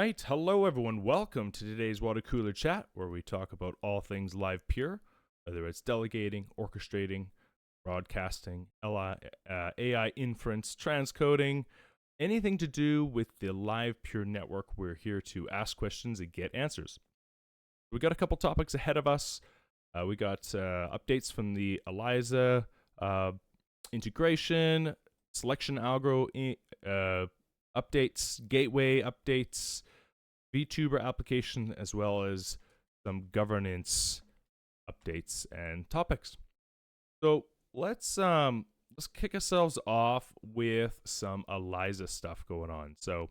Right, hello everyone. Welcome to today's water cooler chat, where we talk about all things Livepure, whether it's delegating, orchestrating, broadcasting, AI inference, transcoding, anything to do with the Livepure network. We're here to ask questions and get answers. We got a couple topics ahead of us. We got updates from the Eliza integration, selection algo updates, gateway updates, Vtuber application, as well as some governance updates and topics. So let's kick ourselves off with some Eliza stuff going on. So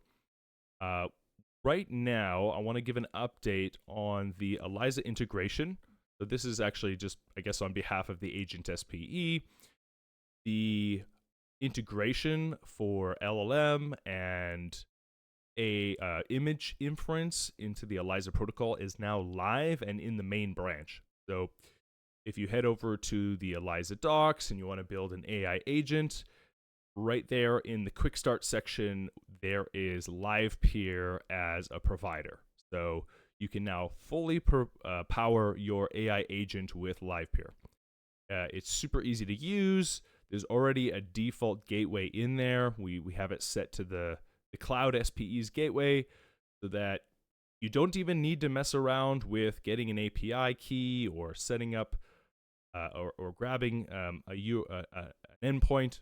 right now, I want to give an update on the Eliza integration. So this is actually just, I guess, on behalf of the agent SPE. The integration for LLM and image inference into the Eliza protocol is now live and in the main branch. So if you head over to the Eliza docs and you want to build an AI agent, right there in the quick start section, there is Livepeer as a provider. So you can now fully power your AI agent with Livepeer. It's super easy to use. There's already a default gateway in there. We have it set to the cloud SPE's gateway so that you don't even need to mess around with getting an API key or setting up or grabbing an endpoint.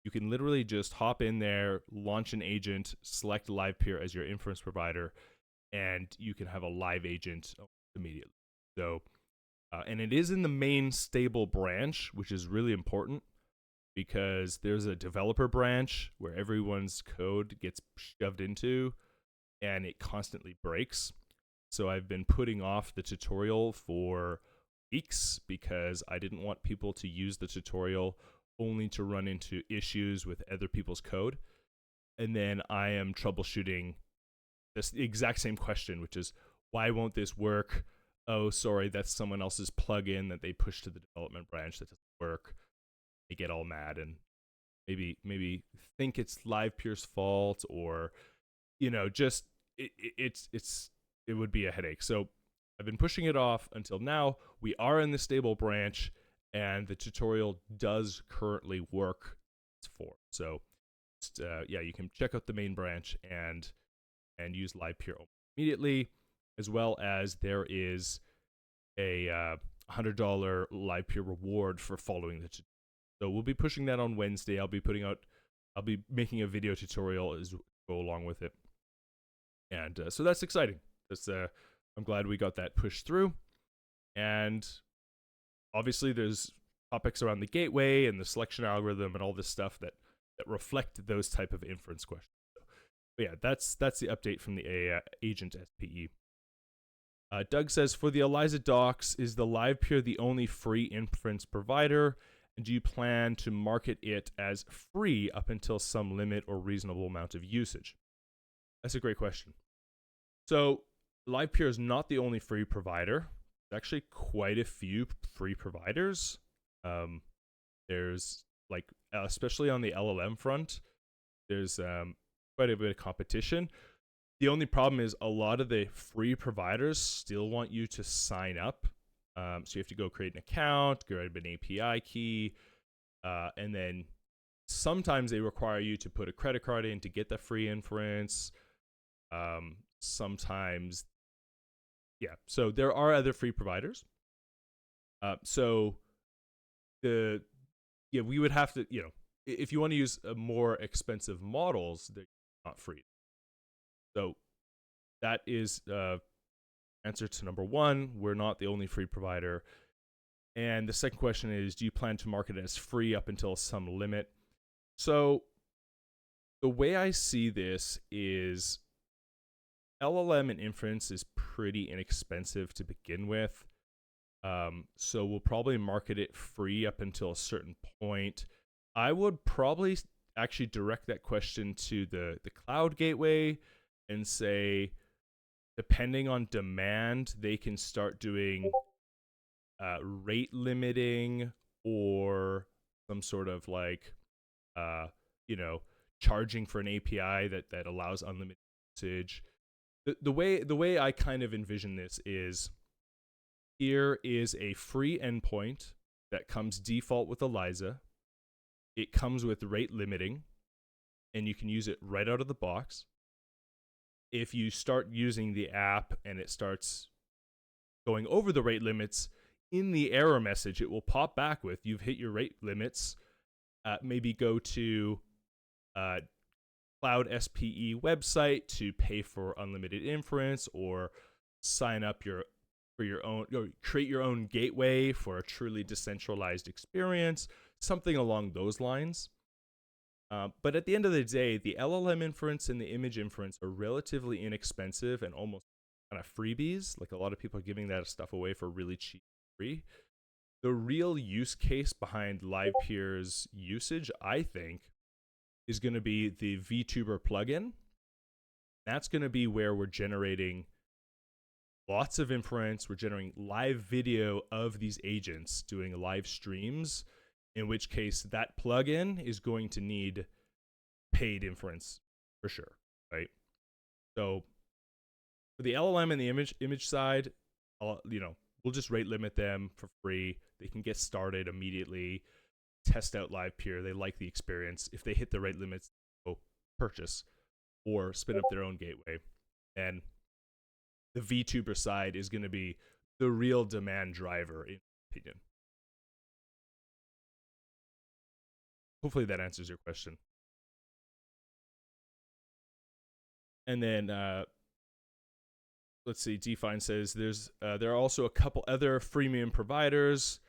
You can literally just hop in there, launch an agent, select Livepeer as your inference provider, and you can have a live agent immediately. So, and it is in the main stable branch, which is really important, because there's a developer branch where everyone's code gets shoved into and it constantly breaks. So I've been putting off the tutorial for weeks because I didn't want people to use the tutorial only to run into issues with other people's code. And then I am troubleshooting this exact same question, which is, why won't this work? Oh, sorry, that's someone else's plugin that they push to the development branch that doesn't work. They get all mad and maybe think it's Livepeer's fault, or just it would be a headache. So I've been pushing it off until now. We are in the stable branch, and the tutorial does currently work. So you can check out the main branch and use Livepeer immediately, as well as there is a $100 Livepeer reward for following the tutorial. So we'll be pushing that on Wednesday. I'll be making a video tutorial as go along with it. And so that's exciting. I'm glad we got that pushed through. And obviously there's topics around the gateway and the selection algorithm and all this stuff that reflect those type of inference questions. But yeah, that's the update from the AI agent SPE. Doug says, for the Eliza docs, is the Livepeer the only free inference provider? And do you plan to market it as free up until some limit or reasonable amount of usage? That's a great question. So Livepeer is not the only free provider. There's actually quite a few free providers. There's especially on the LLM front, there's quite a bit of competition. The only problem is a lot of the free providers still want you to sign up. So you have to go create an account, grab an API key, and then sometimes they require you to put a credit card in to get the free inference. Sometimes, so there are other free providers. We would have to, if you want to use more expensive models, they're not free. So that is answer to number one. We're not the only free provider. And the second question is, do you plan to market it as free up until some limit? So the way I see this is LLM and inference is pretty inexpensive to begin with. So we'll probably market it free up until a certain point. I would probably actually direct that question to the cloud gateway and say, depending on demand, they can start doing rate limiting or some sort of charging for an API that allows unlimited usage. the way I kind of envision this is, here is a free endpoint that comes default with Eliza. It comes with rate limiting, and you can use it right out of the box. If you start using the app and it starts going over the rate limits, in the error message, it will pop back with, you've hit your rate limits. Maybe go to Cloud SPE website to pay for unlimited inference, or sign up for your own, or create your own gateway for a truly decentralized experience, something along those lines. But at the end of the day, the LLM inference and the image inference are relatively inexpensive and almost kind of freebies. Like, a lot of people are giving that stuff away for really cheap, free. The real use case behind Livepeer's usage, I think, is going to be the Vtuber plugin. That's going to be where we're generating lots of inference. We're generating live video of these agents doing live streams, in which case that plugin is going to need paid inference for sure, right? So for the LLM and the image side, we'll just rate limit them for free. They can get started immediately, test out Livepeer. They like the experience. If they hit the rate limits, they'll purchase or spin up their own gateway. And the Vtuber side is going to be the real demand driver, in my opinion. Hopefully that answers your question. And then let's see, Define says there are also a couple other freemium providers,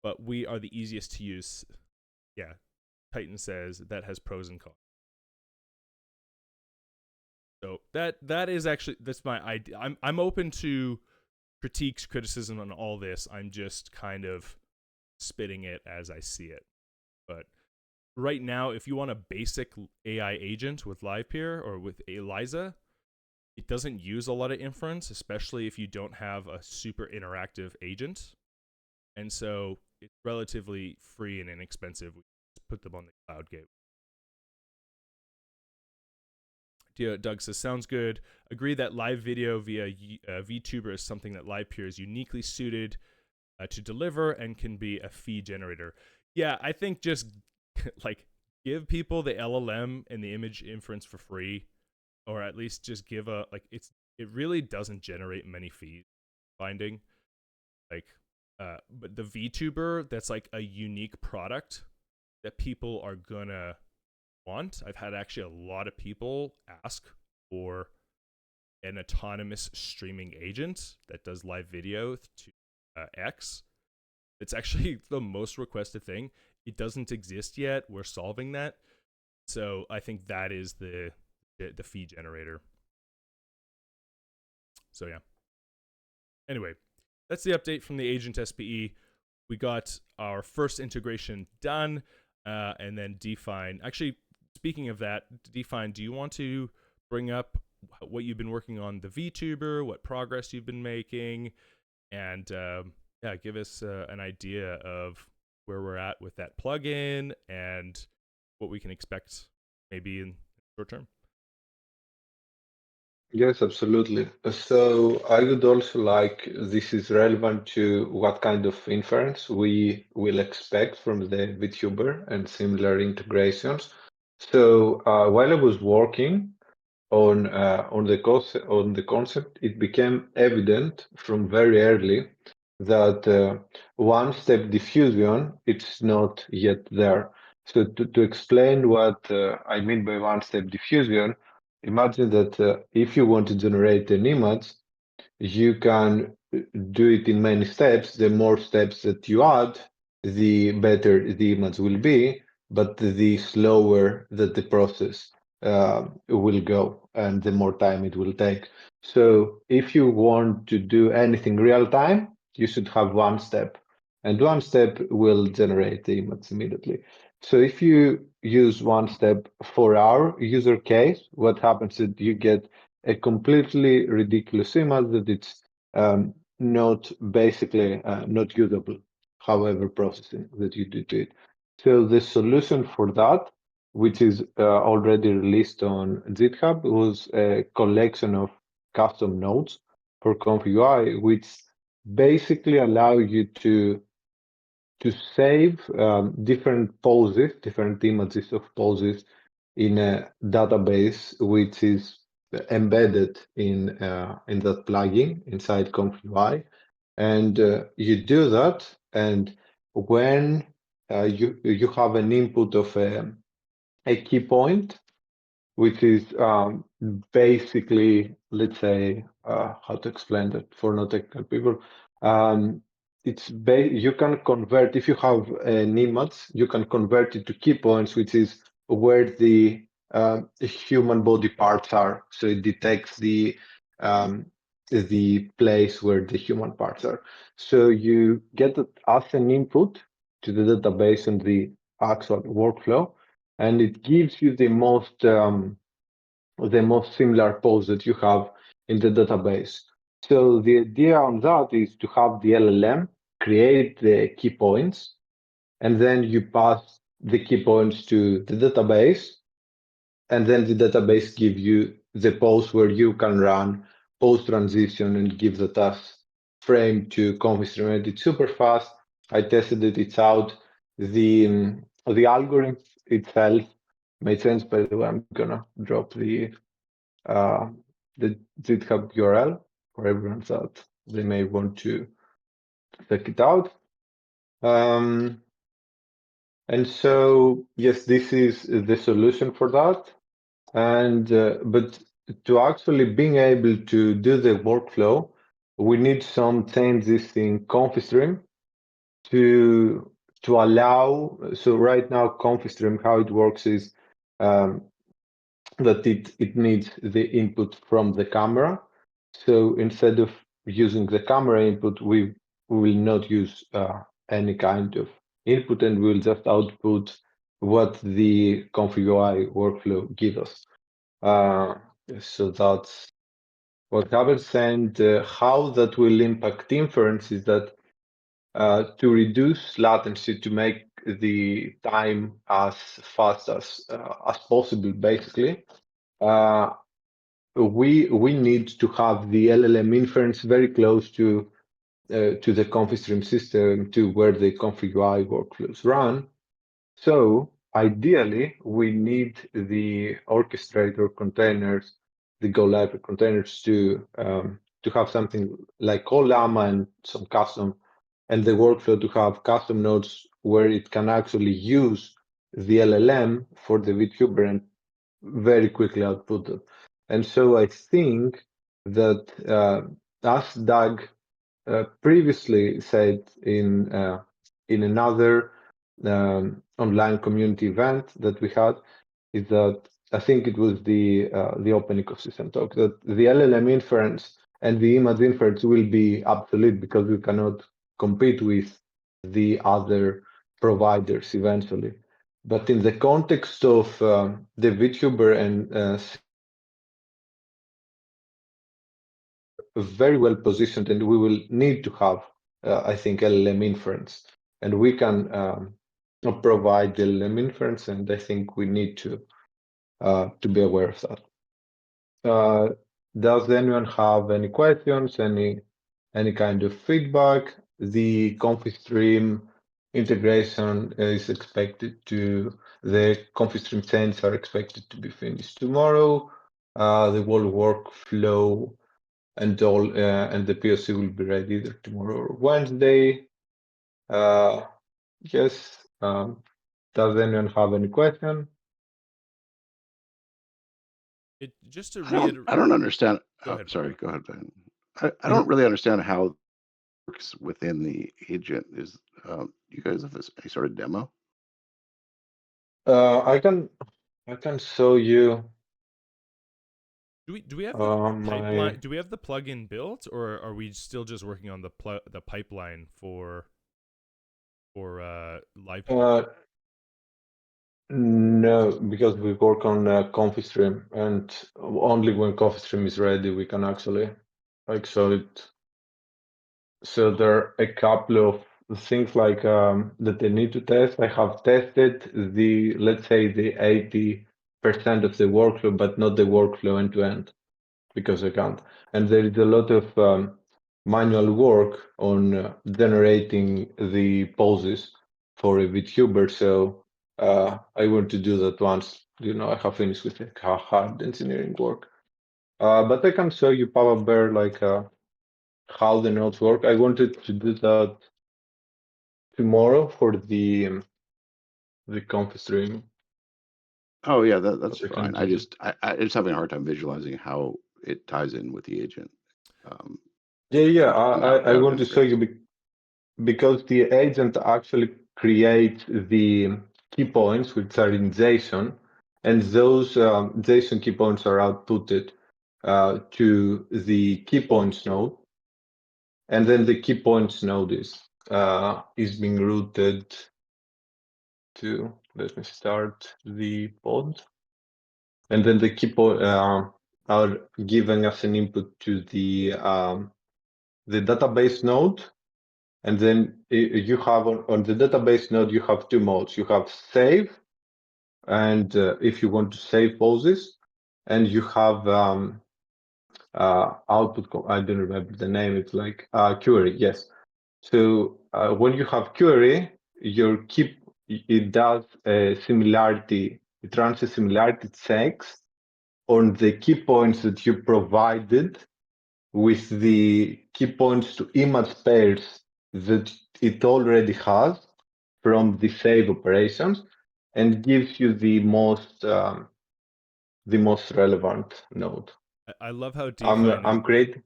but we are the easiest to use. Yeah, Titan says that has pros and cons. So that is actually, that's my idea. I'm open to critiques, criticism on all this. I'm just kind of spitting it as I see it. But right now, if you want a basic AI agent with Livepeer or with Eliza, it doesn't use a lot of inference, especially if you don't have a super interactive agent. And so it's relatively free and inexpensive. We just put them on the cloud gateway. Doug says, sounds good. Agree that live video via Vtuber is something that Livepeer is uniquely suited to deliver and can be a fee generator. Yeah, I think just like give people the LLM and the image inference for free, or at least just give a, like, it really doesn't generate many fees, finding, like, but the Vtuber, that's like a unique product that people are gonna want. I've had actually a lot of people ask for an autonomous streaming agent that does live video to X. It's actually the most requested thing. It doesn't exist yet. We're solving that. So I think that is the fee generator. So yeah. Anyway, that's the update from the agent SPE. We got our first integration done, and then Define. Actually, speaking of that, Define, do you want to bring up what you've been working on the Vtuber, what progress you've been making, and yeah, give us an idea of where we're at with that plugin and what we can expect maybe in short term. Yes, absolutely. So I would also like, this is relevant to what kind of inference we will expect from the VTuber and similar integrations. So while I was working on the concept, it became evident from very early that one-step diffusion, it's not yet there. So to explain what I mean by one-step diffusion, imagine that if you want to generate an image, you can do it in many steps. The more steps that you add, the better the image will be, but the slower that the process will go and the more time it will take. So if you want to do anything real time, you should have one step, and one step will generate the image immediately. So if you use one step for our user case, what happens is you get a completely ridiculous image that it's not basically not usable, however processing that you do to it. So the solution for that, which is already released on GitHub, was a collection of custom nodes for ConfUI, which basically allow you to save different poses, different images of poses in a database which is embedded in that plugin inside ConfUI. And you do that, and when you have an input of a key point, which is basically, let's say, how to explain that for non technical people. You can convert, if you have an image, you can convert it to key points, which is where the human body parts are. So it detects the place where the human parts are. So you get it as an input to the database and the actual workflow, and it gives you the most similar pose that you have in the database. So the idea on that is to have the LLM create the key points, and then you pass the key points to the database, and then the database gives you the pose where you can run post transition and give the task frame to ConfStream. And it's super fast. I tested it, it's out. The algorithm itself made sense. By the way, I'm gonna drop the GitHub URL for everyone that they may want to check it out. And so, yes, this is the solution for that. And but to actually being able to do the workflow, we need some changes in ConfStream to allow. So right now, ConfStream, how it works is that it needs the input from the camera. So instead of using the camera input, we will not use any kind of input, and we'll just output what the ConfUI workflow gives us. So that's what happens, and how that will impact inference is that to reduce latency, to make the time as fast as possible, basically, we need to have the LLM inference very close to the ConfStream system, to where the ConfUI workflows run. So ideally, we need the orchestrator containers, the GoLive containers to have something like Olama and some custom, and the workflow to have custom nodes where it can actually use the LLM for the Vtuber and very quickly output it. And so I think that as Doug previously said in another online community event that we had, is that I think it was the open ecosystem talk, that the LLM inference and the image inference will be obsolete because we cannot compete with the other providers eventually. But in the context of the VTuber and very well positioned, and we will need to have, I think, LLM inference, and we can provide the LLM inference, and I think we need to be aware of that. Does anyone have any questions? Any kind of feedback? The ConfStream integration is expected to. The ConfStream chains are expected to be finished tomorrow. The whole workflow and all and the POC will be ready either tomorrow or Wednesday. Yes. Does anyone have any question? Just to I reiterate, don't understand. Go ahead. Sorry, go ahead, Ben. I don't really understand how it works within the agent. Is you guys have any sort of demo? I can show you. Do we have the pipeline? Do we have the plugin built, or are we still just working on the pipeline for Livepeer? No, because we work on ConfStream, and only when ConfStream is ready, we can actually show it. So there are a couple of things like that they need to test. I have tested let's say the 80% of the workflow, but not the workflow end to end. because I can't. And there is a lot of manual work on generating the poses for a VTuber. So I want to do that once, I have finished with the hard engineering work. But I can show you Papa Bear, like how the nodes work. I wanted to do that tomorrow for the conf stream. Oh yeah, that's But I fine. can I do just having a hard time visualizing how it ties in with the agent. Um, Yeah. and how I it want to show integrates. you because the agent actually creates the key points, which are in JSON, and those JSON key points are outputted to the key points node, and then the key points node is being routed to. Let me start the pod, and then the key points are giving us an input to the database node. And then you have on the database node, you have two modes. You have save, and if you want to save poses, and you have output. I don't remember the name. It's like query. Yes. So when you have query, it does a similarity. It runs a similarity checks on the key points that you provided with the key points to image pairs that it already has from the save operations, and gives you the most relevant node. I love how I'm define is. I'm creating.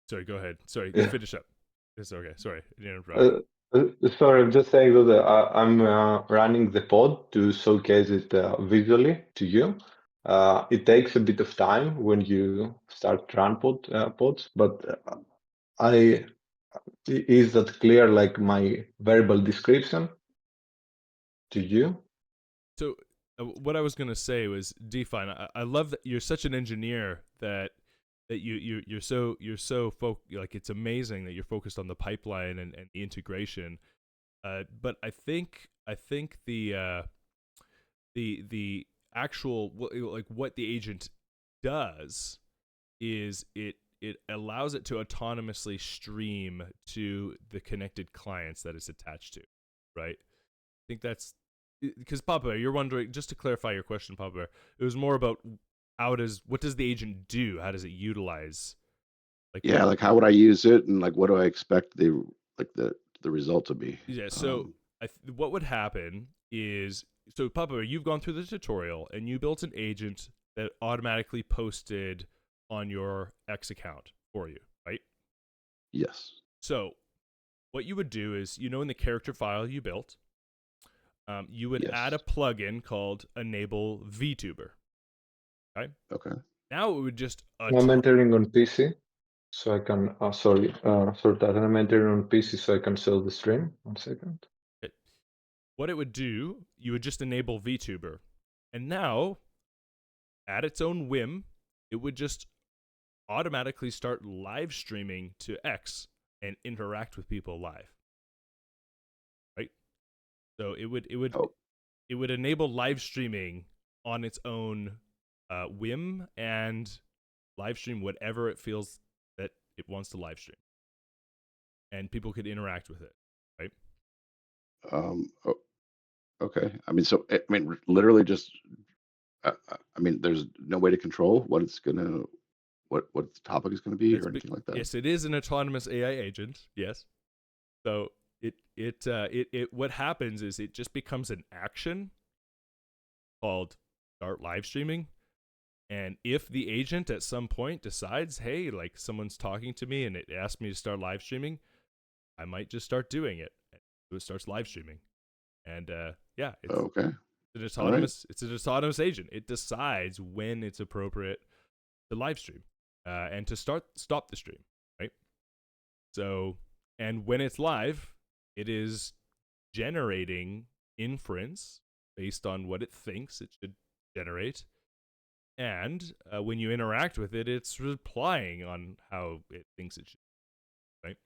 Sorry, go ahead. Sorry, Yeah. finish up. It's okay. Sorry, I didn't interrupt. Sorry, I'm just saying that I'm running the pod to showcase it visually to you. It takes a bit of time when you start run pods, but is that clear, like my verbal description to you? So what I was gonna say was define. I love that you're such an engineer that you're so like it's amazing that you're focused on the pipeline and the integration. But I think the actual like what the agent does is it allows it to autonomously stream to the connected clients that it's attached to, right? I think that's because Papa, you're wondering, just to clarify your question, Papa, it was more about what does the agent do? How does it utilize? Like Yeah, like how would I use it, and like what do I expect the result to be? Yeah. So what would happen is, so Papa, you've gone through the tutorial and you built an agent that automatically posted on your X account for you, right? Yes. So what you would do is, in the character file you built, you would Yes. add a plugin called enable Vtuber. Okay. Okay. Now it would just. I'm entering on PC, so I can. Sorry, that I'm entering on PC, so I can show the stream. 1 second. What it would do, you would just enable Vtuber, and now, at its own whim, it would just automatically start live streaming to X and interact with people live. Right? So it would enable live streaming on its own whim and live stream whatever it feels that it wants to live stream, and people could interact with it. Right? Oh, okay. I mean, literally just. There's no way to control what it's gonna, what the topic is gonna be, or anything like that. Yes, it is an autonomous AI agent. Yes. So it what happens is it just becomes an action called start live streaming. And if the agent at some point decides, hey, like someone's talking to me and it asks me to start live streaming, I might just start doing it. It starts live streaming. And yeah, it's it's an autonomous agent. It decides when it's appropriate to live stream and to stop the stream, right? So, and when it's live, it is generating inference based on what it thinks it should generate. And when you interact with it, it's replying on how it thinks it should, right?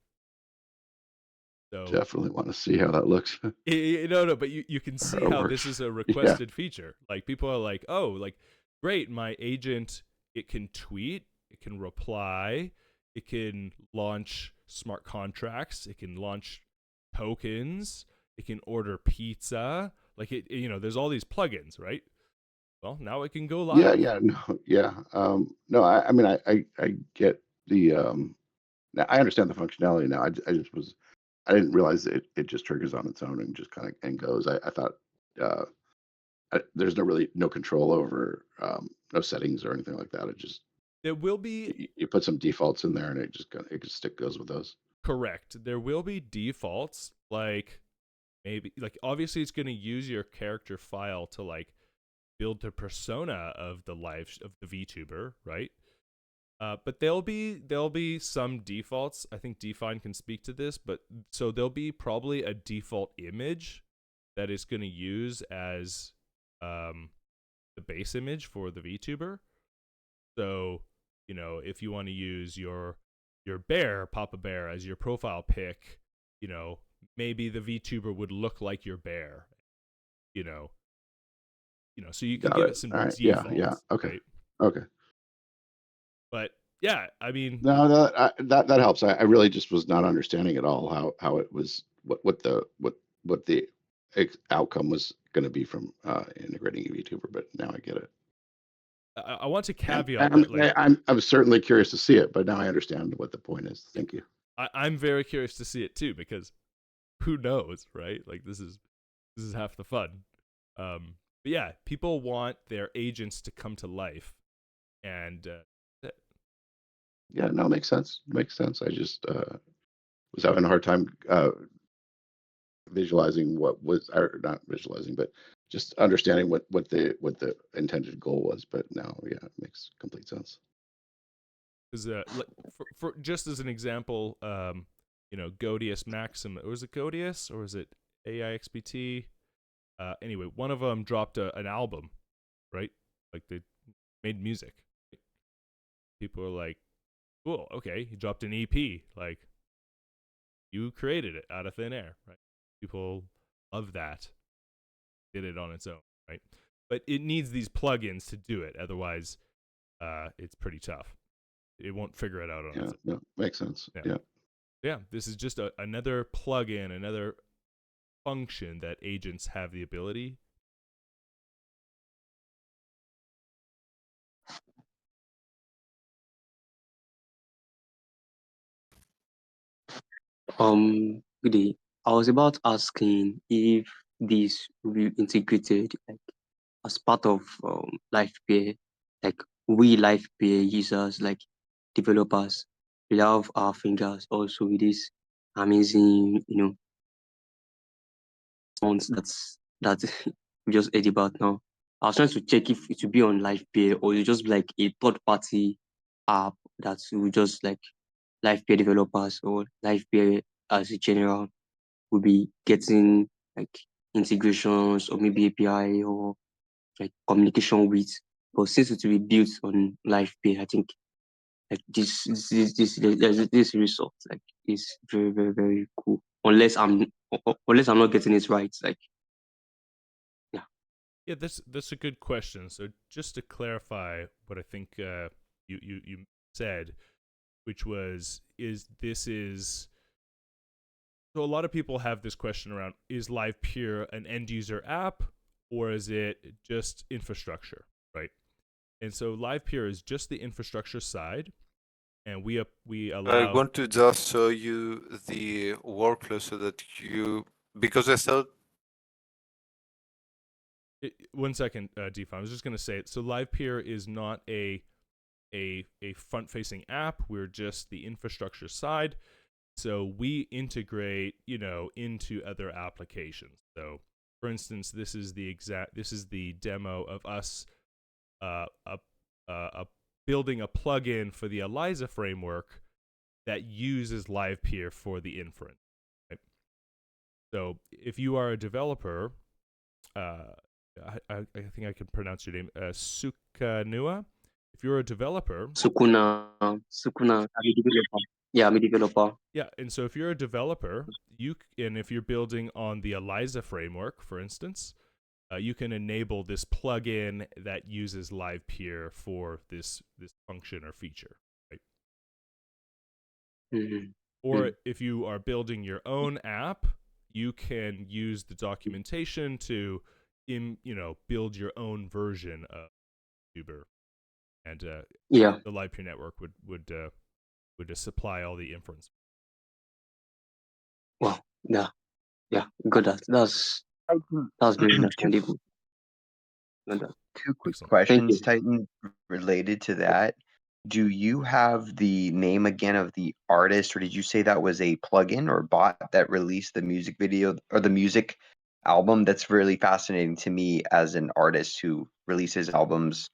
So Definitely want to see how that looks. no, but you can see how this is a requested feature. Like people are like, oh, like great, my agent, it can tweet, It can reply. It can launch smart contracts. It can launch tokens. It can order pizza. Like there's all these plugins, right? Well, now it can go live. No, I mean, I get the, now I understand the functionality now. I didn't realize it just triggers on its own and just kind of and goes. I thought there's no control over, no settings or anything like that. It just, there will be, you put some defaults in there and it just goes with those. Correct. There will be defaults, like maybe, like, obviously it's going to use your character file to like build the persona of the VTuber, right? But there'll be some defaults. I think Define can speak to this, but so there'll be probably a default image that is going to use as the base image for the VTuber. So, if you want to use your bear, Papa Bear, as your profile pic, maybe the VTuber would look like your bear. So you can give it some defaults. Yeah. Okay. Right? Okay. But yeah, I mean, no, that helps. I really just was not understanding at all how it was, what the outcome was going to be from integrating a VTuber, but now I get it. I want to caveat that, like, I'm certainly curious to see it, but now I understand what the point is. Thank you. I'm very curious to see it too, because who knows, right? Like, this is half the fun. But yeah, people want their agents to come to life, and yeah, no, makes sense. Makes sense. I just was having a hard time visualizing what was, or not visualizing, but just understanding what the intended goal was. But now, yeah, it makes complete sense. Because for just as an example, Godius Maxim, was it Godius or was it AIXPT? Anyway, one of them dropped an album, right? Like, they made music. People were like, cool, okay, he dropped an EP. Like, you created it out of thin air, right? People love that. Did it on its own, right? But it needs these plugins to do it. Otherwise, it's pretty tough. It won't figure it out on its own. Yeah, makes sense. Yeah, this is just another plugin, another function that agents have the ability. Good day. I was about asking if this will be integrated, like, as part of Livepeer, like we Livepeer users, like developers, we have our fingers also with this amazing, fonts that we just heard about now. I was trying to check if it will be on Livepeer or it just be like a third party app that will just like Livepeer developers or Livepeer as a general will be getting like integrations or maybe API or like communication with. But since it will be built on Livepeer, I think like this result like is very, very, very cool. Unless I'm not getting it right. Like, yeah. Yeah, that's a good question. So just to clarify what I think you said, which was, so a lot of people have this question around, is Livepeer an end user app or is it just infrastructure, right? And so Livepeer is just the infrastructure side, and we allow. I want to just show you the workflow so that because I thought. One second, Define. I was just going to say it. So Livepeer is not a front-facing app. We're just the infrastructure side. So we integrate, into other applications. So, for instance, this is the demo of us building a plugin for the Eliza framework that uses Livepeer for the inference. Right? So if you are a developer, I think I can pronounce your name, Nnemoa. If you're a developer, Sukuna, I'm a developer. Yeah, I'm a developer. Yeah, and so if you're a developer, and if you're building on the Eliza framework, for instance, you can enable this plugin that uses Livepeer for this function or feature. Or if you are building your own app, you can use the documentation to, build your own version of Vtuber, and the Livepeer network would supply all the inference. Well, yeah, good. That's very understandable. Two quick Excellent. questions, Titan, related to that. Do you have the name again of the artist, or did you say that was a plugin or bot that released the music video or the music album? That's really fascinating to me as an artist who releases albums.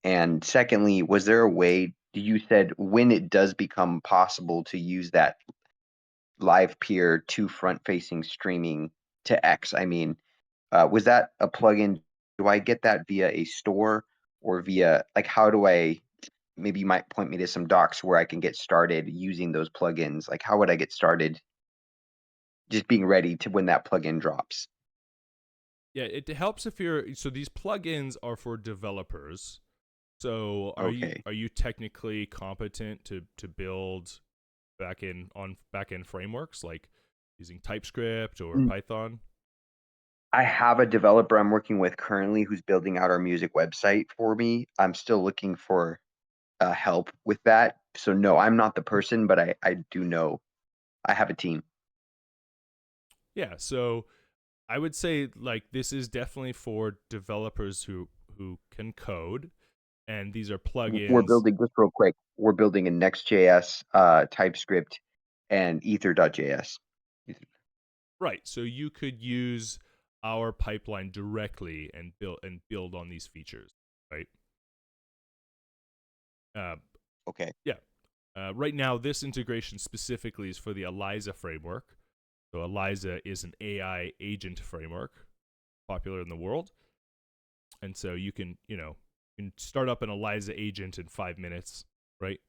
And secondly, was there a way, you said when it does become possible to use that Livepeer to front-facing streaming to X, I mean, was that a plugin? Do I get that via a store or via, like, how do I, maybe you might point me to some docs where I can get started using those plugins. Like, how would I get started just being ready to when that plugin drops? Yeah, it helps if so these plugins are for developers. So are you technically competent to build backend frameworks like using TypeScript or Python? I have a developer I'm working with currently who's building out our music website for me. I'm still looking for help with that. So no, I'm not the person, but I do know I have a team. Yeah, so I would say like this is definitely for developers who can code, and these are plugins. We're building, just real quick, we're building a Next.js, TypeScript, and Ether.js. Right, so you could use our pipeline directly and build on these features, right? Okay. Yeah. Right now, this integration specifically is for the Eliza framework. So Eliza is an AI agent framework, popular in the world, and so you can start up an Eliza agent in 5 minutes, right?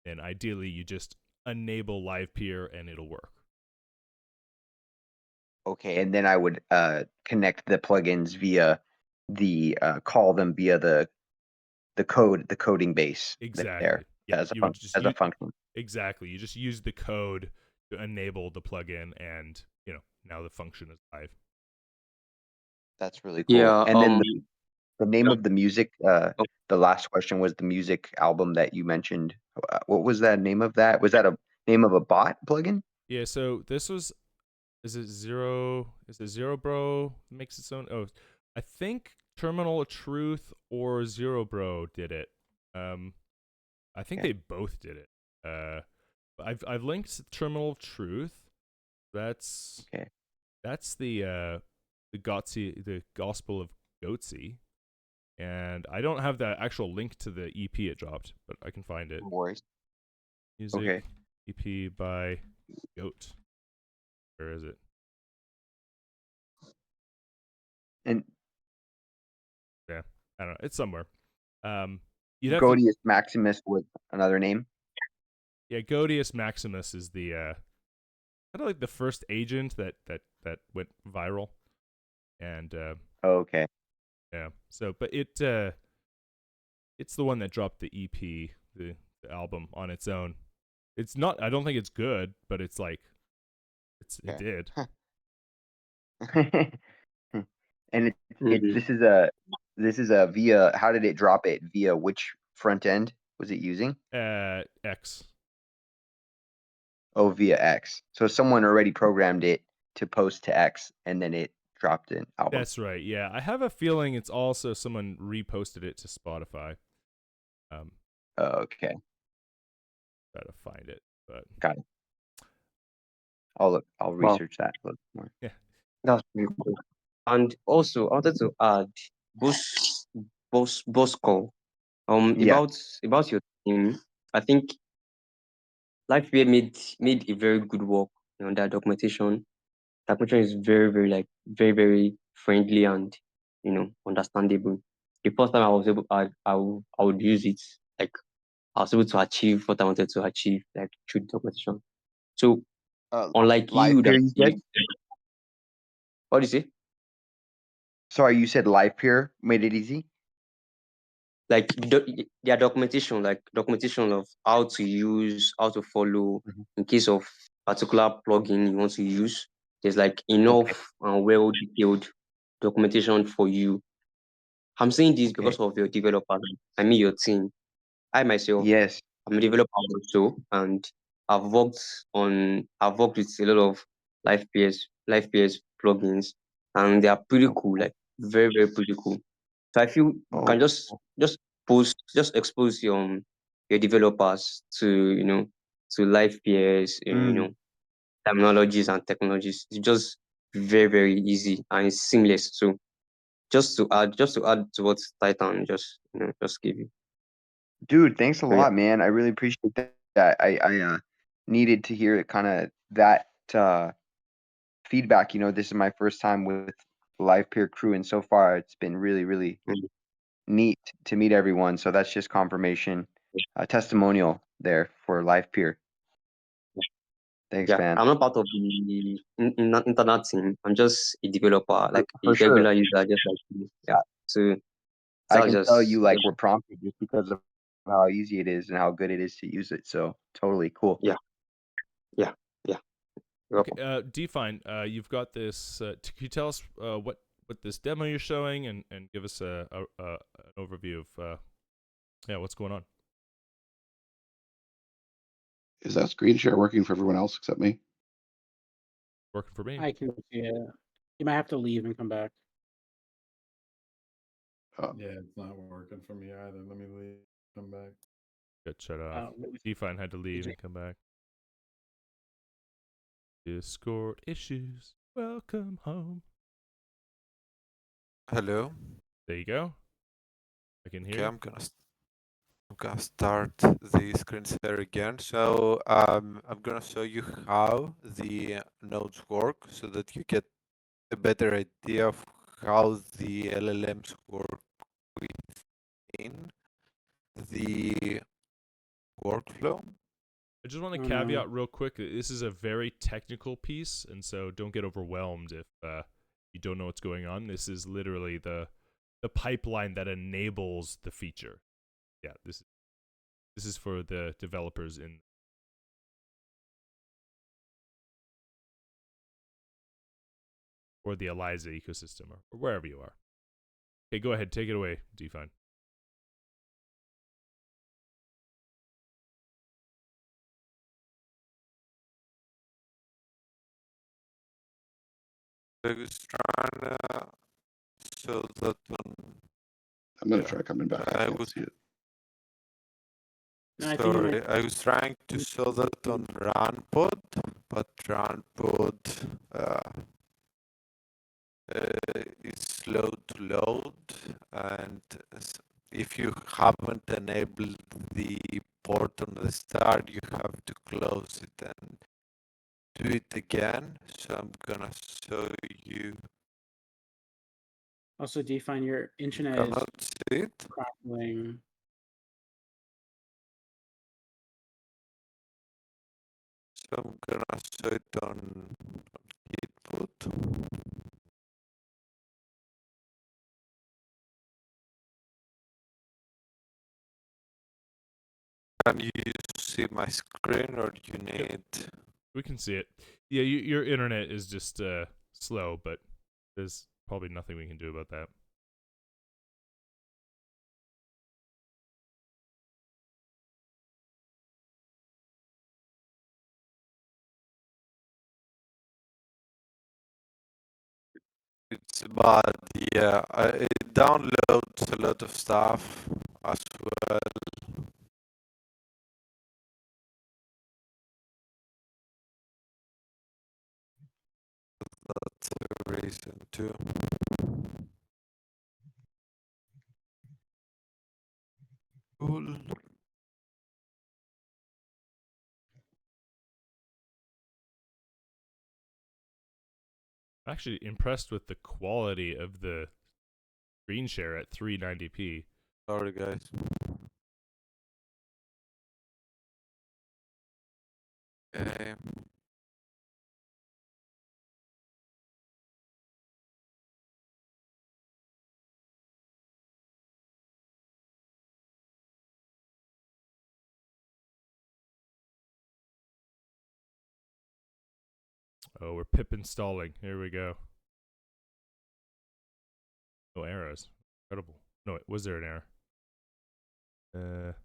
And ideally, you just enable Livepeer and it'll work. Okay, and then I would connect the plugins via the call them via the coding base. Exactly. There Yeah, as you would just as a function. Exactly. You just use the code to enable the plugin, and now the function is live. That's really cool. Yeah. And then the name of the music. The last question was the music album that you mentioned. What was that name of that? Was that a name of a bot plugin? Yeah. So this was. Is it Zero? Is it Zero Bro makes its own? Oh, I think Terminal Truth or Zero Bro did it. I think they both did it. I've linked Terminal Truth. That's the Gospel of Goatsy, and I don't have the actual link to the EP it dropped, but I can find it. No worries. Music EP by Goat. Where is it? And yeah, I don't know. It's somewhere. Godius Maximus was another name. Yeah, Godius Maximus is the kind of like the first agent that went viral, and okay. Yeah. So, but it's the one that dropped the EP, the album on its own. It's not. I don't think it's good, but it's like, it did. And this is a via. How did it drop it? Via which front end was it using? X. Oh, via X. So someone already programmed it to post to X, and then it dropped an album. That's right. Yeah, I have a feeling it's also someone reposted it to Spotify. Okay. Try to find it, but got it. I'll research that a little more. Yeah, that's pretty cool. And also, I wanted to add, Bosco, about your team. I think Livepeer made a very good work on that documentation. Documentation is very, very very friendly and understandable. The first time I was able, I would use it, like I was able to achieve what I wanted to achieve, like through the documentation. So unlike you, Livepeer, you said? What do you say? Sorry, you said Livepeer made it easy? like their documentation, like documentation of how to use, how to follow Mhm. in case of particular plugin you want to use. There's like Okay. enough and well detailed documentation for you. I'm saying this Okay. because of your developer. I mean your team. I myself, Yes. I'm a developer also, and I've worked with a lot of live peers plugins, and they are pretty Oh, cool, cool. like very, very pretty cool. So I feel you Oh, can just expose your developers to to live peers, mm. terminologies and technologies. It's just very, very easy and it's seamless. So just to add to what Titan just gave you. Dude, thanks a So yeah. lot, man. I really appreciate that. I needed to hear kind of that feedback. This is my first time with the Live Peer crew, and so far it's been really, really Mm. neat to meet everyone. So that's just confirmation, testimonial there for Live Peer. Thanks, Yeah, man. I'm not part of the internet team. I'm just a developer, like a For sure. regular user, just like you. Yeah. So I that's can tell you just like were prompted just because of how easy it is and how good it is to use it. So totally cool. yeah, yeah, yeah. You're Okay, welcome. Define, you've got this. Can you tell us what this demo you're showing and give us an overview of what's going on? Is that screen share working for everyone else except me? Working for me. I can see it. You might have to leave and come back. Yeah, it's not working for me either. Let me leave. Come back. Got shut off. Define had to leave and come back. Discord issues. Welcome home. Hello. There you go. I can hear Okay, you. I'm gonna start the screen share again. So I'm gonna show you how the nodes work so that you get a better idea of how the LLMs work within the workflow. I just want to caveat real quick that this is a very technical piece, and so don't get overwhelmed if you don't know what's going on. This is literally the pipeline that enables the feature. Yeah, this is for the developers in or the Eliza ecosystem or wherever you are. Okay, go ahead, take it away, Define. I was trying to show that on. I'm gonna try coming back. I can't see it. No, I think you Sorry, I was trying to show that on RunPod, but RunPod is slow to load, and if you haven't enabled the port on the start, you have to close it and do it again. So I'm gonna show you. also define your internet is Cannot see it. crackling. So I'm gonna show it on Gitput. Can you see my screen, or do you need? We can see it. Yeah, your internet is just slow, but there's probably nothing we can do about that. It's bad, yeah. It downloads a lot of stuff as well. That's a reason too. Cool. I'm actually impressed with the quality of the screen share at 390p. Sorry, guys. Okay. Oh, we're pip installing. Here we go. No errors. Incredible. No, was there an error?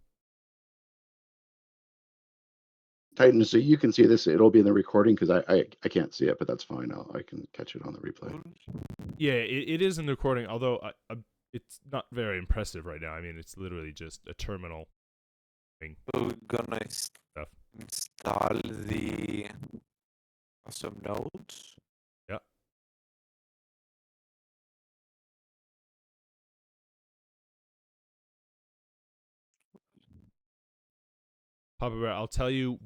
Titan, so you can see this. It'll be in the recording because I can't see it, but that's fine. I can catch it on the replay. Yeah, it is in the recording, although it's not very impressive right now. I mean, it's literally just a terminal thing. So we're gonna install the some nodes. Yeah. Papa Bear, I'll tell you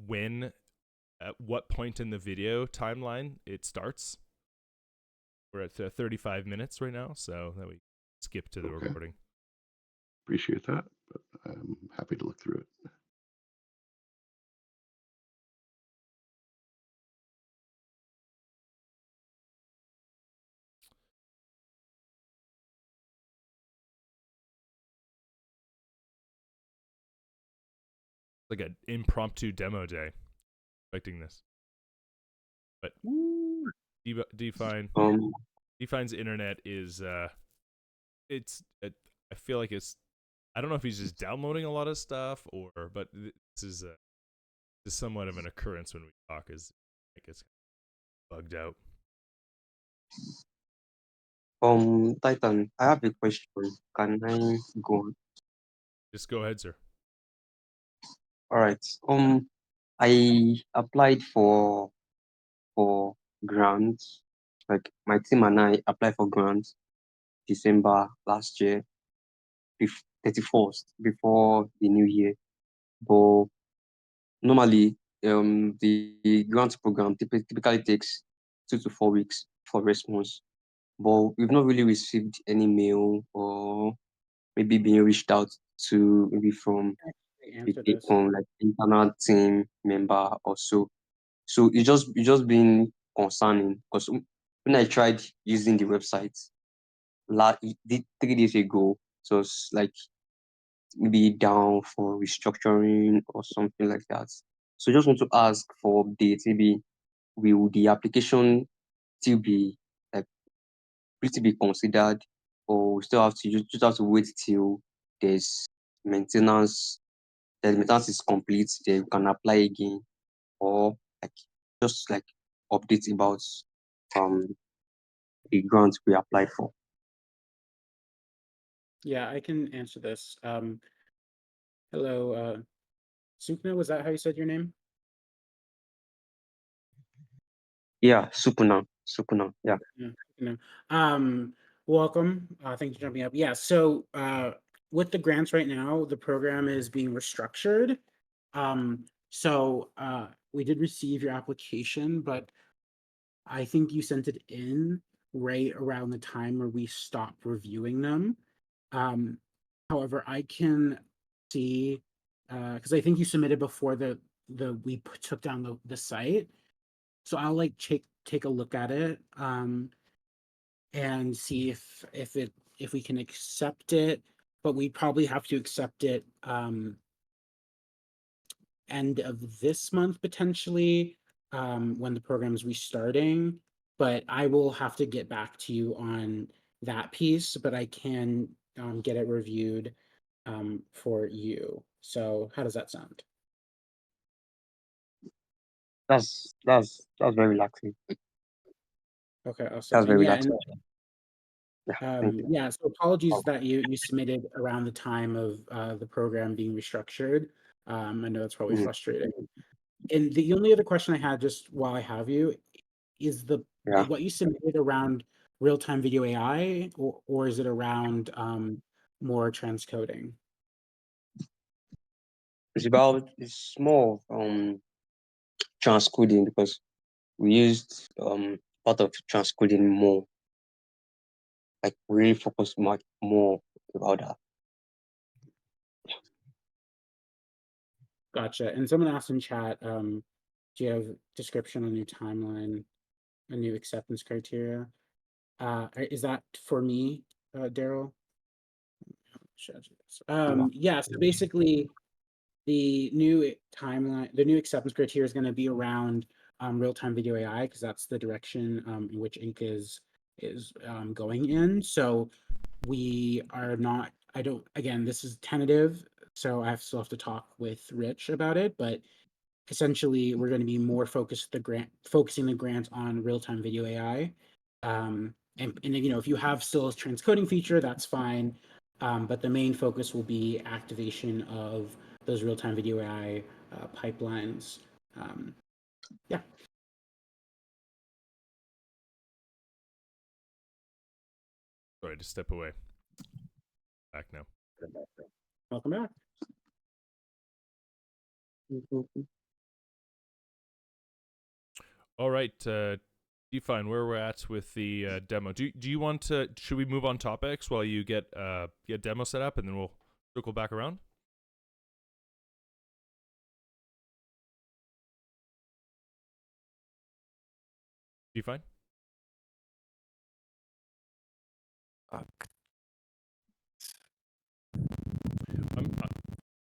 at what point in the video timeline it starts. We're at 35 minutes right now, so that we skip to the recording. Appreciate that, but I'm happy to look through it. Like an impromptu demo day. Expecting this. But Define's internet is I feel like I don't know if he's just downloading a lot of stuff but this is somewhat of an occurrence when we talk, is like it's bugged out. Titan, I have a question. Can I go on? Just go ahead, sir. All right. I applied for grants. Like my team and I applied for grants December last year, 31st, before the new year. But normally, the grant program typically takes 2 to 4 weeks for response. But we've not really received any mail or maybe being reached out to maybe from Answer this. like internal team member or so. So it's just been concerning because when I tried using the website 3 days ago, so it's like maybe down for restructuring or something like that. So just want to ask for updates. Maybe will the application still be like pretty be considered, or we still have to just have to wait till there's maintenance, the maintenance is complete, then we can apply again, or like just like updates about um the grant we applied for. Yeah, I can answer this. Hello, Sukna, was that how you said your name? Yeah, Supuna, yeah. Welcome. Thanks for jumping up. Yeah, so with the grants right now, the program is being restructured. So we did receive your application, but I think you sent it in right around the time where we stopped reviewing them. However, I can see because I think you submitted before we took down the site. So I'll like take a look at it and see if we can accept it, but we probably have to accept it end of this month potentially when the program is restarting. But I will have to get back to you on that piece, but I can get it reviewed for you. So how does that sound? That's very relaxing. Okay, awesome. That's very And relaxing. yeah, so apologies that you submitted around the time of the program being restructured. I know it's probably frustrating. And the only other question I had, just while I have you, is what you submitted around real-time video AI, or is it around more transcoding? It's more transcoding because we used part of transcoding more. Like we really focus much more about that. Gotcha. And someone asked in chat, do you have description on your timeline, a new acceptance criteria? Is that for me, Daryl? Yeah, so basically the new timeline, the new acceptance criteria is going to be around real-time video AI, because that's the direction in which Inc is going in. So we are not, I don't, again, this is tentative, so I still have to talk with Rich about it, but essentially we're going to be more focusing the grant on real-time video AI. And you know, if you have still a transcoding feature, that's fine. But the main focus will be activation of those real-time video AI pipelines. Yeah. Sorry to step away. Back now. Welcome back. All right, define where we're at with the demo. Do you want to? Should we move on topics while you get demo set up, and then we'll circle back around? Define.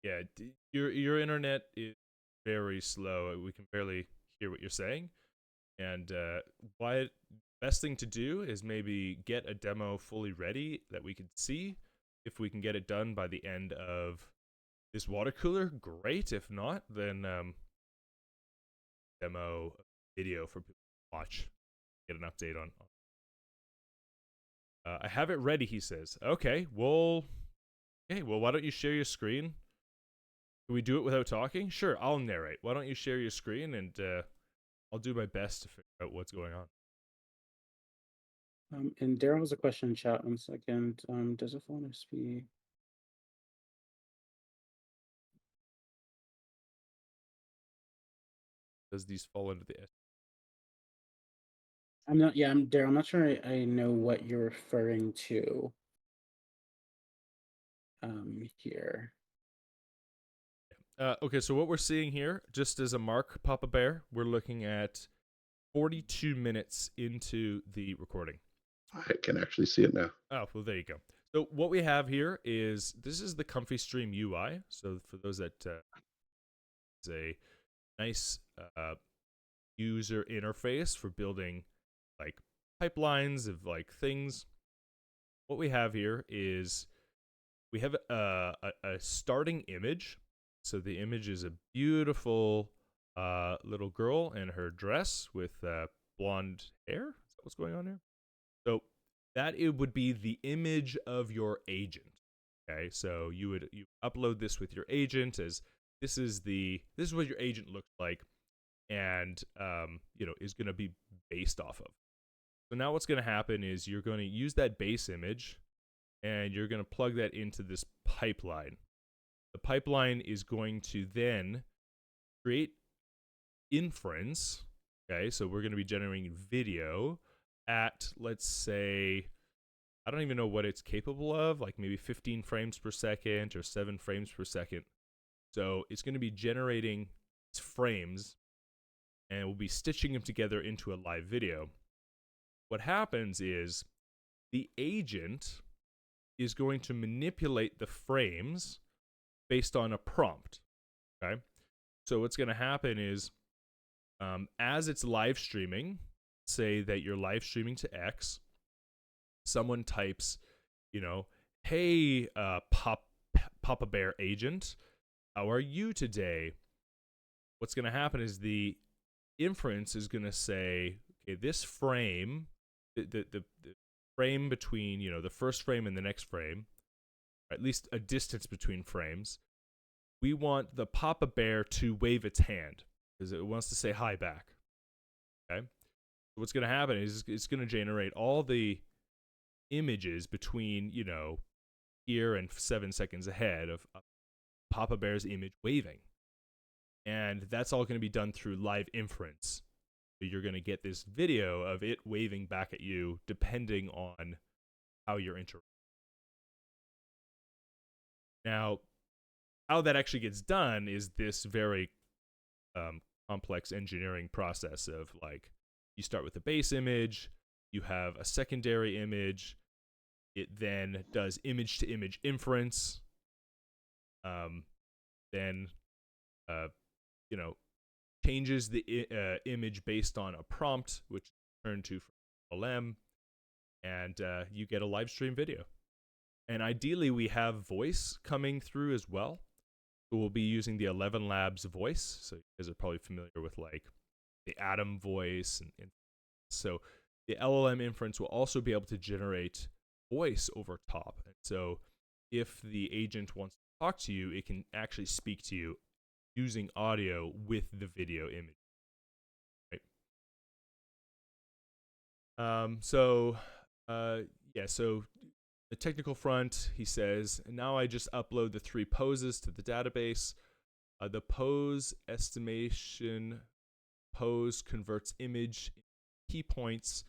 Yeah, your internet is very slow. We can barely hear what you're saying. And best thing to do is maybe get a demo fully ready that we can see. If we can get it done by the end of this water cooler, great. If not, then demo video for people to watch, get an update on. I have it ready, he says. Okay, well, why don't you share your screen? Can we do it without talking? Sure, I'll narrate. Why don't you share your screen, and I'll do my best to figure out what's going on. And Daryl has a question in chat. 1 second. Does a phone SP? Does these fall under the S? I'm not. Yeah, I'm Daryl. I'm not sure I know what you're referring to. Here. Okay, so what we're seeing here, just as a mark, Papa Bear, we're looking at 42 minutes into the recording. I can actually see it now. Oh, well, there you go. So what we have here is, this is the Comfy Stream UI. So for those that, it's a nice user interface for building like pipelines of like things. What we have here is we have a starting image. So the image is a beautiful little girl in her dress with blonde hair. Is that what's going on here? So that it would be the image of your agent. Okay, so you upload this with your agent as this is what your agent looks like, and is going to be based off of. So now what's going to happen is you're going to use that base image, and you're going to plug that into this pipeline. The pipeline is going to then create inference. Okay, so we're going to be generating video at, let's say, I don't even know what it's capable of, like maybe 15 frames per second or 7 frames per second. So it's going to be generating frames, and we'll be stitching them together into a live video. What happens is the agent is going to manipulate the frames based on a prompt. Okay, so what's going to happen is as it's live streaming, say that you're live streaming to X, someone types, hey, Papa Bear agent, how are you today? What's going to happen is the inference is going to say, okay, this frame, the frame between, the first frame and the next frame, or at least a distance between frames, we want the Papa Bear to wave its hand because it wants to say hi back. Okay? So what's going to happen is it's going to generate all the images between, here and 7 seconds ahead of Papa Bear's image waving. And that's all going to be done through live inference. So you're going to get this video of it waving back at you depending on how you're interacting. Now, how that actually gets done is this very complex engineering process of like, you start with a base image, you have a secondary image, it then does image to image inference, then you know, changes the image based on a prompt, which is turned to from LM, and you get a live stream video. And ideally, we have voice coming through as well. So we'll be using the 11 Labs voice. So you guys are probably familiar with like the Atom voice, and so the LLM inference will also be able to generate voice over top. And so if the agent wants to talk to you, it can actually speak to you using audio with the video image. Right? So the technical front, he says, now I just upload the 3 poses to the database. The pose estimation pose converts image key points.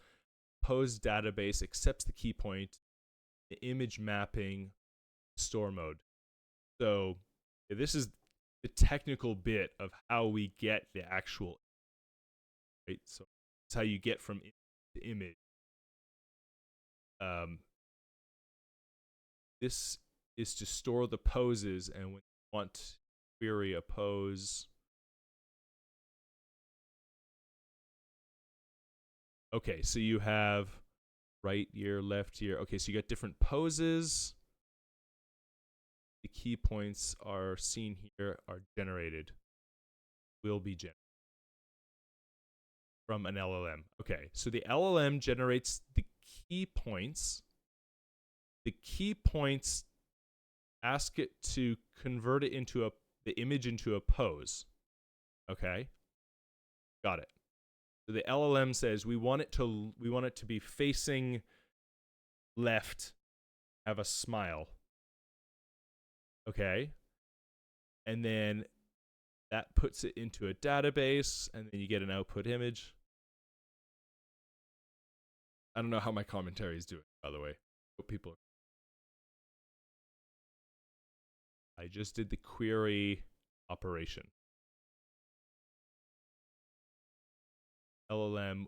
Pose database accepts the key point. The image mapping store mode. So this is the technical bit of how we get the actual, right? So it's how you get from image to image. This is to store the poses, and when you want to query a pose. Okay, so you have right ear, left ear. Okay, so you got different poses. The key points are seen here, are generated. Will be generated from an LLM. Okay, so the LLM generates the key points. The key points ask it to convert it into the image into a pose. Okay, got it. So the LLM says we want it to be facing left, have a smile. Okay, and then that puts it into a database, and then you get an output image. I don't know how my commentary is doing, by the way. What people are. I just did the query operation. LLM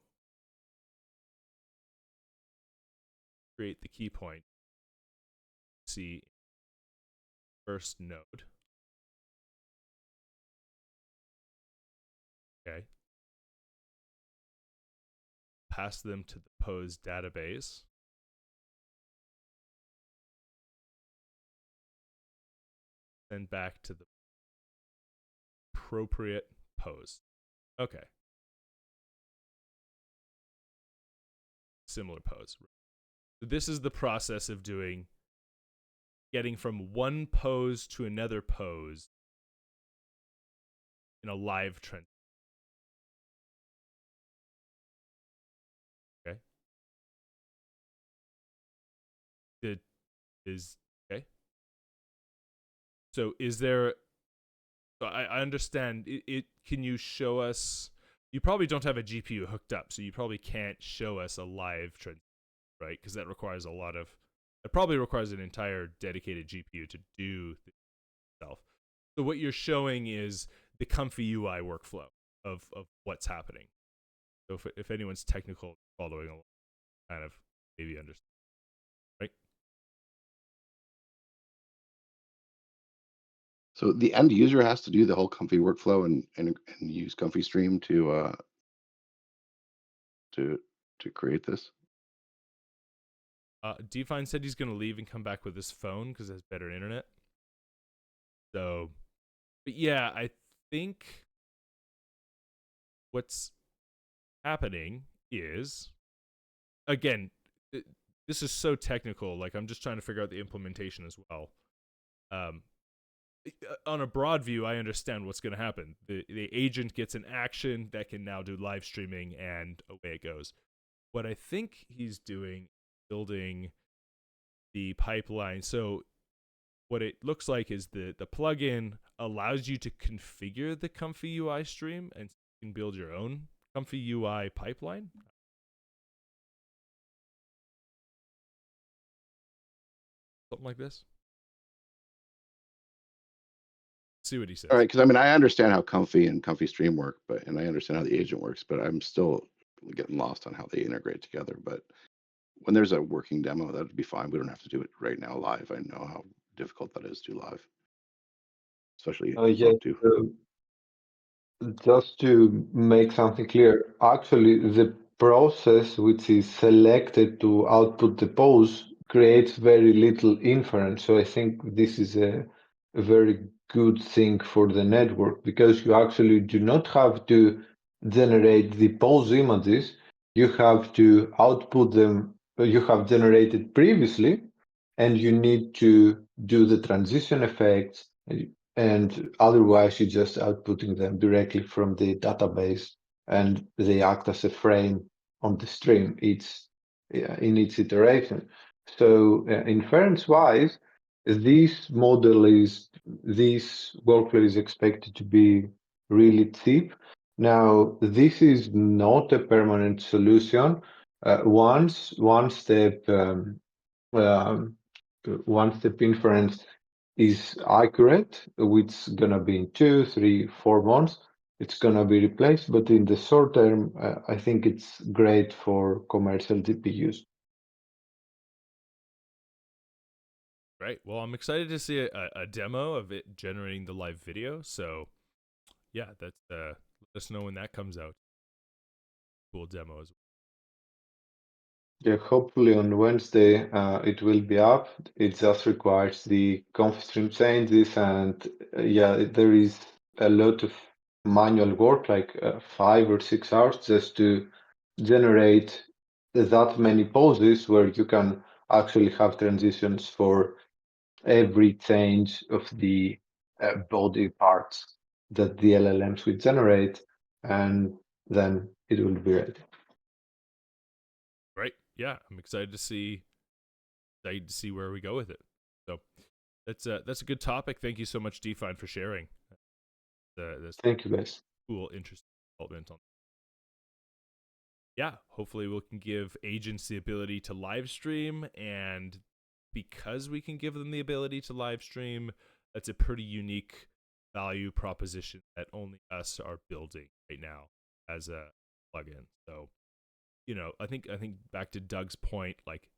create the key point. See first node. Okay. Pass them to the pose database. Send back to the appropriate pose. Okay. Similar pose. So this is the process of getting from one pose to another pose in a live trend. Okay. Okay. So is there? I understand. Can you show us? You probably don't have a GPU hooked up, so you probably can't show us a live trend, right? Because that requires a lot of. It probably requires an entire dedicated GPU to do itself. So what you're showing is the comfy UI workflow of what's happening. So if anyone's technical following along, kind of maybe understand, right? So the end user has to do the whole comfy workflow and use comfy stream to create this. Define said he's going to leave and come back with his phone because it has better internet. So, but yeah, I think what's happening is, again, this is so technical. Like, I'm just trying to figure out the implementation as well. On a broad view, I understand what's going to happen. The agent gets an action that can now do live streaming, and away it goes. What I think he's doing, building the pipeline. So what it looks like is the plugin allows you to configure the Comfy UI stream, and you can build your own Comfy UI pipeline. Something like this. See what he says. All right, because I mean, I understand how comfy and comfy stream work, and I understand how the agent works, but I'm still getting lost on how they integrate together. But when there's a working demo, that'd be fine. We don't have to do it right now live. I know how difficult that is to do live, especially Yeah, too. so Just to make something clear, actually, the process which is selected to output the pose creates very little inference. So I think this is a very good thing for the network because you actually do not have to generate the pose images. You have to output them, you have generated previously, and you need to do the transition effects. And otherwise, you're just outputting them directly from the database, and they act as a frame on the stream in each iteration. So, inference-wise, this workflow is expected to be really cheap. Now, this is not a permanent solution. Once one step inference is accurate, which is gonna be in 2, 3, 4 months, it's gonna be replaced. But in the short term, I think it's great for commercial GPUs. Right. Well, I'm excited to see a demo of it generating the live video. So, yeah, that's let us know when that comes out. Cool demo as well. Yeah, hopefully on Wednesday it will be up. It just requires the conf stream changes, and yeah, there is a lot of manual work, like 5 or 6 hours, just to generate that many poses where you can actually have transitions for every change of the body parts that the LLMs will generate, and then it will be ready. Right. Yeah, I'm excited to see where we go with it. So that's a good topic. Thank you so much, Define, for sharing. This Thank you, guys. cool, interesting development on. Yeah, hopefully we can give agents the ability to live stream, and because we can give them the ability to live stream, that's a pretty unique value proposition that only us are building right now as a plugin. So, I think back to Doug's point, like,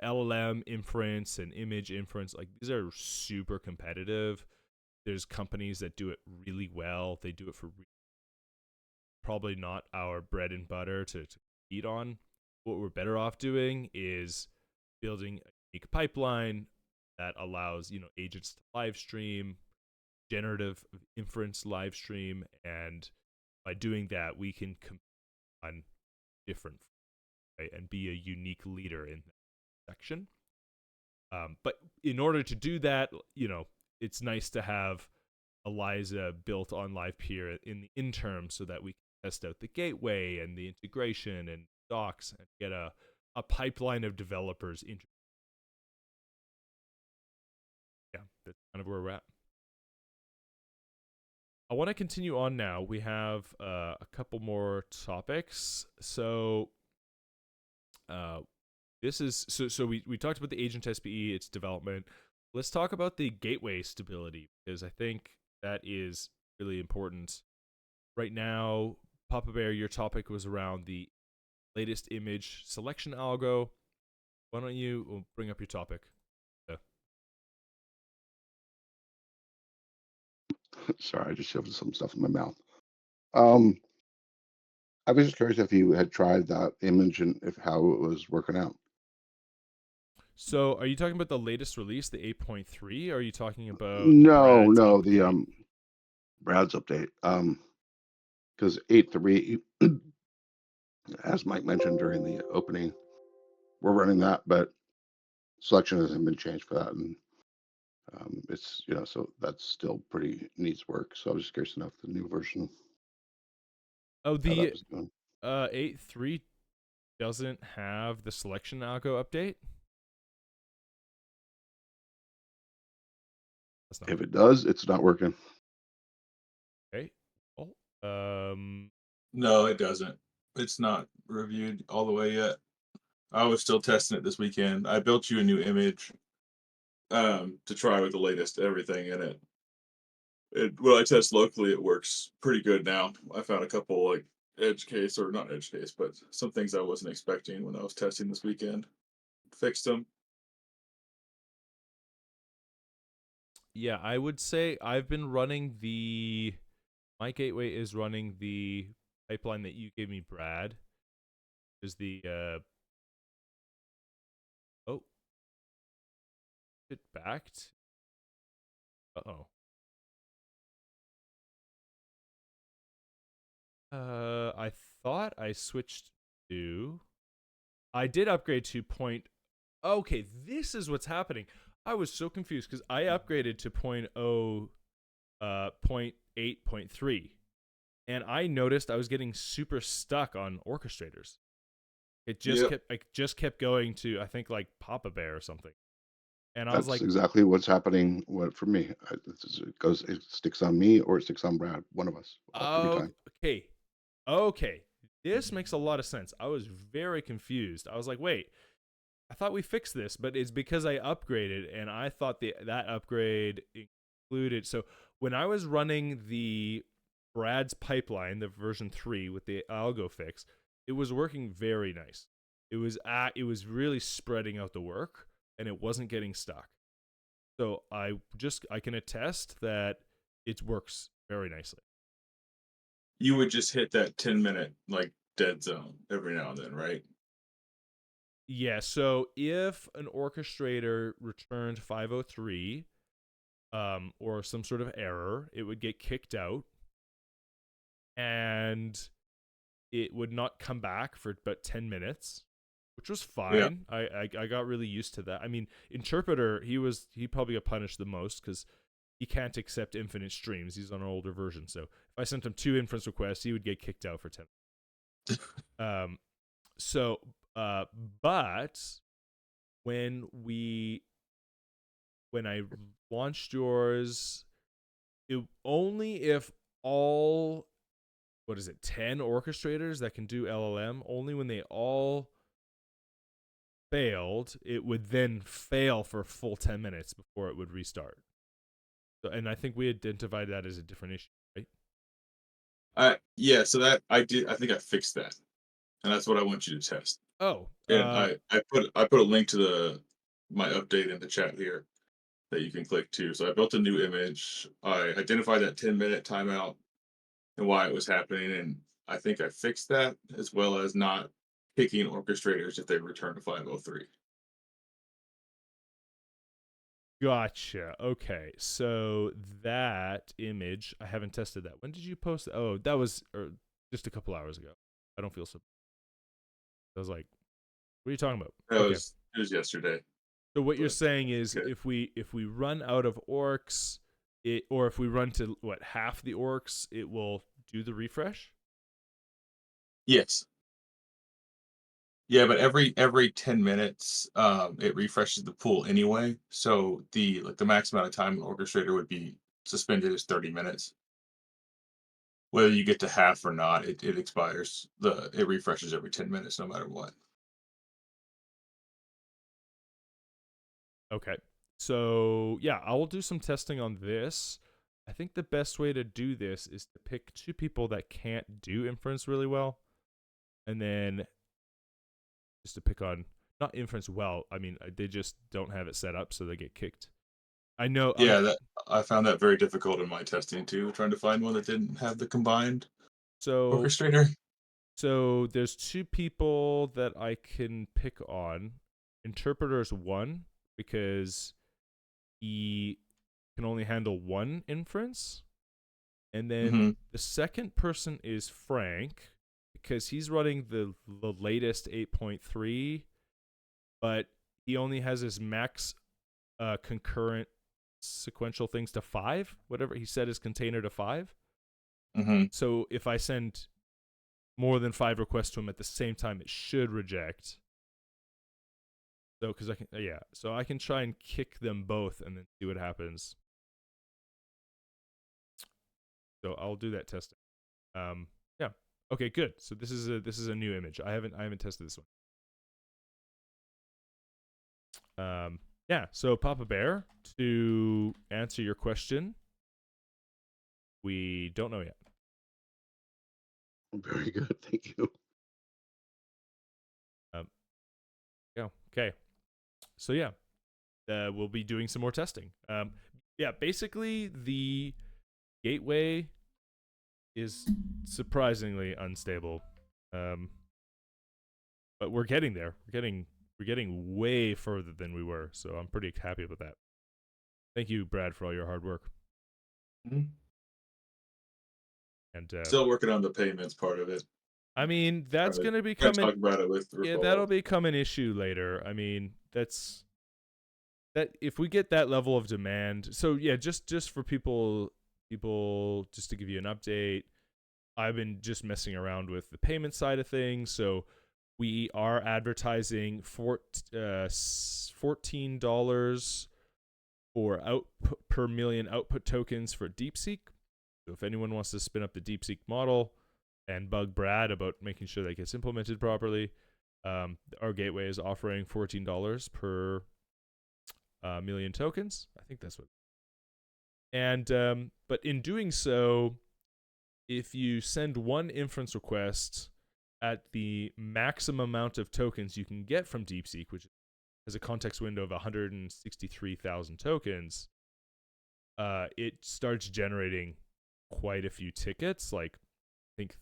LLM inference and image inference, like, these are super competitive. There's companies that do it really well. They do it for probably not our bread and butter to eat on. What we're better off doing is building a unique pipeline that allows, agents to live stream, generative inference live stream, and by doing that, we can compete on different, right, and be a unique leader in that section. But in order to do that, it's nice to have Eliza built on Livepeer in the interim so that we can test out the gateway and the integration and docs and get a pipeline of developers interested. Yeah, that's kind of where we're at. I want to continue on now. We have a couple more topics. So this is so we talked about the agent SPE, its development. Let's talk about the gateway stability, because I think that is really important. Right now, Papa Bear, your topic was around the latest image selection algo. Why don't you bring up your topic? Sorry, I just shoved some stuff in my mouth. I was just curious if you had tried that image and how it was working out. So, are you talking about the latest release, the 8.3? Or are you talking about No, Brad's no, update? the Brad's update. Because 8.3, as Mike mentioned during the opening, we're running that, but selection hasn't been changed for that, and it's so that's still pretty needs work. So I was just curious to know if the new version. Oh, how that the was doing. 8.3 doesn't have the selection algo update. If it does, it's not working. Okay. Well, no, it doesn't. It's not reviewed all the way yet. I was still testing it this weekend. I built you a new image to try with the latest everything in it. When I test locally, it works pretty good now. I found a couple like edge case, or not edge case, but some things I wasn't expecting when I was testing this weekend. Fixed them. yeah, I would say I've been running the my gateway is running the pipeline that you gave me, Brad. Is the oh, it backed. Uh-oh. I thought I switched to. I did upgrade to point. Okay, this is what's happening. I was so confused because I upgraded to 0.8.3, and I noticed I was getting super stuck on orchestrators. It just kept going to, I think, like Papa Bear or something. And I was That's like, exactly what's happening for me. It sticks on me or it sticks on Brad, one of us, every time. Okay. This makes a lot of sense. I was very confused. I was like, wait, I thought we fixed this, but it's because I upgraded, and I thought that upgrade included. So when I was running the Brad's pipeline, the version 3 with the algo fix, it was working very nice. It was really spreading out the work, and it wasn't getting stuck. So I can attest that it works very nicely. You would just hit that 10-minute like dead zone every now and then, right? Yeah, so if an orchestrator returned 503 or some sort of error, it would get kicked out and it would not come back for about 10 minutes, which was fine. I got really used to that. I mean, interpreter, he probably got punished the most because he can't accept infinite streams. He's on an older version. So if I sent him 2 inference requests, he would get kicked out for 10 minutes. But when I launched yours, it only if all 10 orchestrators that can do LLM, only when they all failed, it would then fail for a full 10 minutes before it would restart. So, and I think we identified that as a different issue, right? Yeah, so that I think I fixed that. And that's what I want you to test. Oh, and I put a link to my update in the chat here that you can click to. So I built a new image. I identified that 10-minute timeout and why it was happening, and I think I fixed that, as well as not picking orchestrators if they return to 503. Gotcha. Okay, so that image, I haven't tested that. When did you post it? Oh, that was just a couple hours ago. I don't feel so. I was like, what are you talking about? It was yesterday. So what you're saying is, okay, if we run out of orcs, or if we run to half the orcs, it will do the refresh? Yes. Yeah, but every 10 minutes, it refreshes the pool anyway. So the max amount of time an orchestrator would be suspended is 30 minutes. Whether you get to half or not, it expires. It refreshes every 10 minutes, no matter what. Okay. So yeah, I will do some testing on this. I think the best way to do this is to pick 2 people that can't do inference really well, and then just to pick on not inference well. I mean, they just don't have it set up, so they get kicked. I know. Yeah, I found that very difficult in my testing too, trying to find one that didn't have the combined orchestrator. So there's 2 people that I can pick on. Interpreter's 1 because he can only handle 1 inference. And then the second person is Frank because he's running the latest 8.3, but he only has his max concurrent sequential things to 5, whatever he set his container to 5. So if I send more than 5 requests to him at the same time, it should reject. So because I can try and kick them both and then see what happens. So I'll do that testing. Yeah. Okay, good. So this is a new image. I haven't tested this one. Yeah. So Papa Bear, to answer your question, we don't know yet. Very good. Thank you. Yeah. Okay. So yeah, we'll be doing some more testing. Yeah. Basically, the gateway is surprisingly unstable. But we're getting there. We're getting way further than we were, so I'm pretty happy with that. Thank you, Brad, for all your hard work. Mhm. And Still working on the payments part of it. I mean, that's going to Gotta become talk about it with yeah, Revolve. that'll become an issue later. I mean, that if we get that level of demand. So yeah, just for people just to give you an update, I've been just messing around with the payment side of things. So we are advertising $14 for output per million output tokens for DeepSeek. So if anyone wants to spin up the DeepSeek model and bug Brad about making sure that gets implemented properly, our gateway is offering $14 per million tokens. I think that's what. And but in doing so, if you send one inference request at the maximum amount of tokens you can get from DeepSeek, which has a context window of 163,000 tokens, it starts generating quite a few tickets, like I think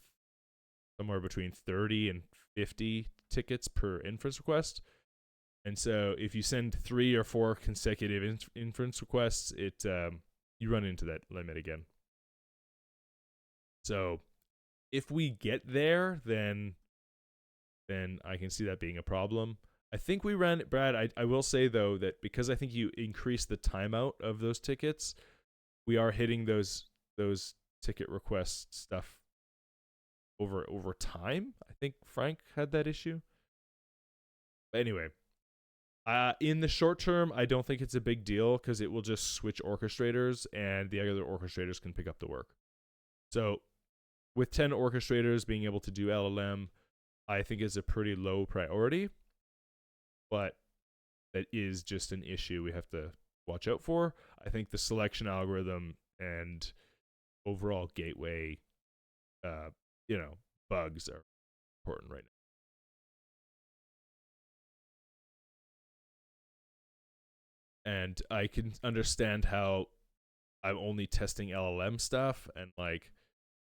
somewhere between 30 and 50 tickets per inference request. And so if you send 3 or 4 consecutive inference requests, it you run into that limit again. So if we get there, then I can see that being a problem. I think we ran, Brad, I will say though that because I think you increase the timeout of those tickets, we are hitting those ticket request stuff over time. I think Frank had that issue. But anyway, in the short term, I don't think it's a big deal because it will just switch orchestrators and the other orchestrators can pick up the work. So with 10 orchestrators being able to do LLM, I think is a pretty low priority, but that is just an issue we have to watch out for. I think the selection algorithm and overall gateway, bugs are important right now. And I can understand how I'm only testing LLM stuff, and like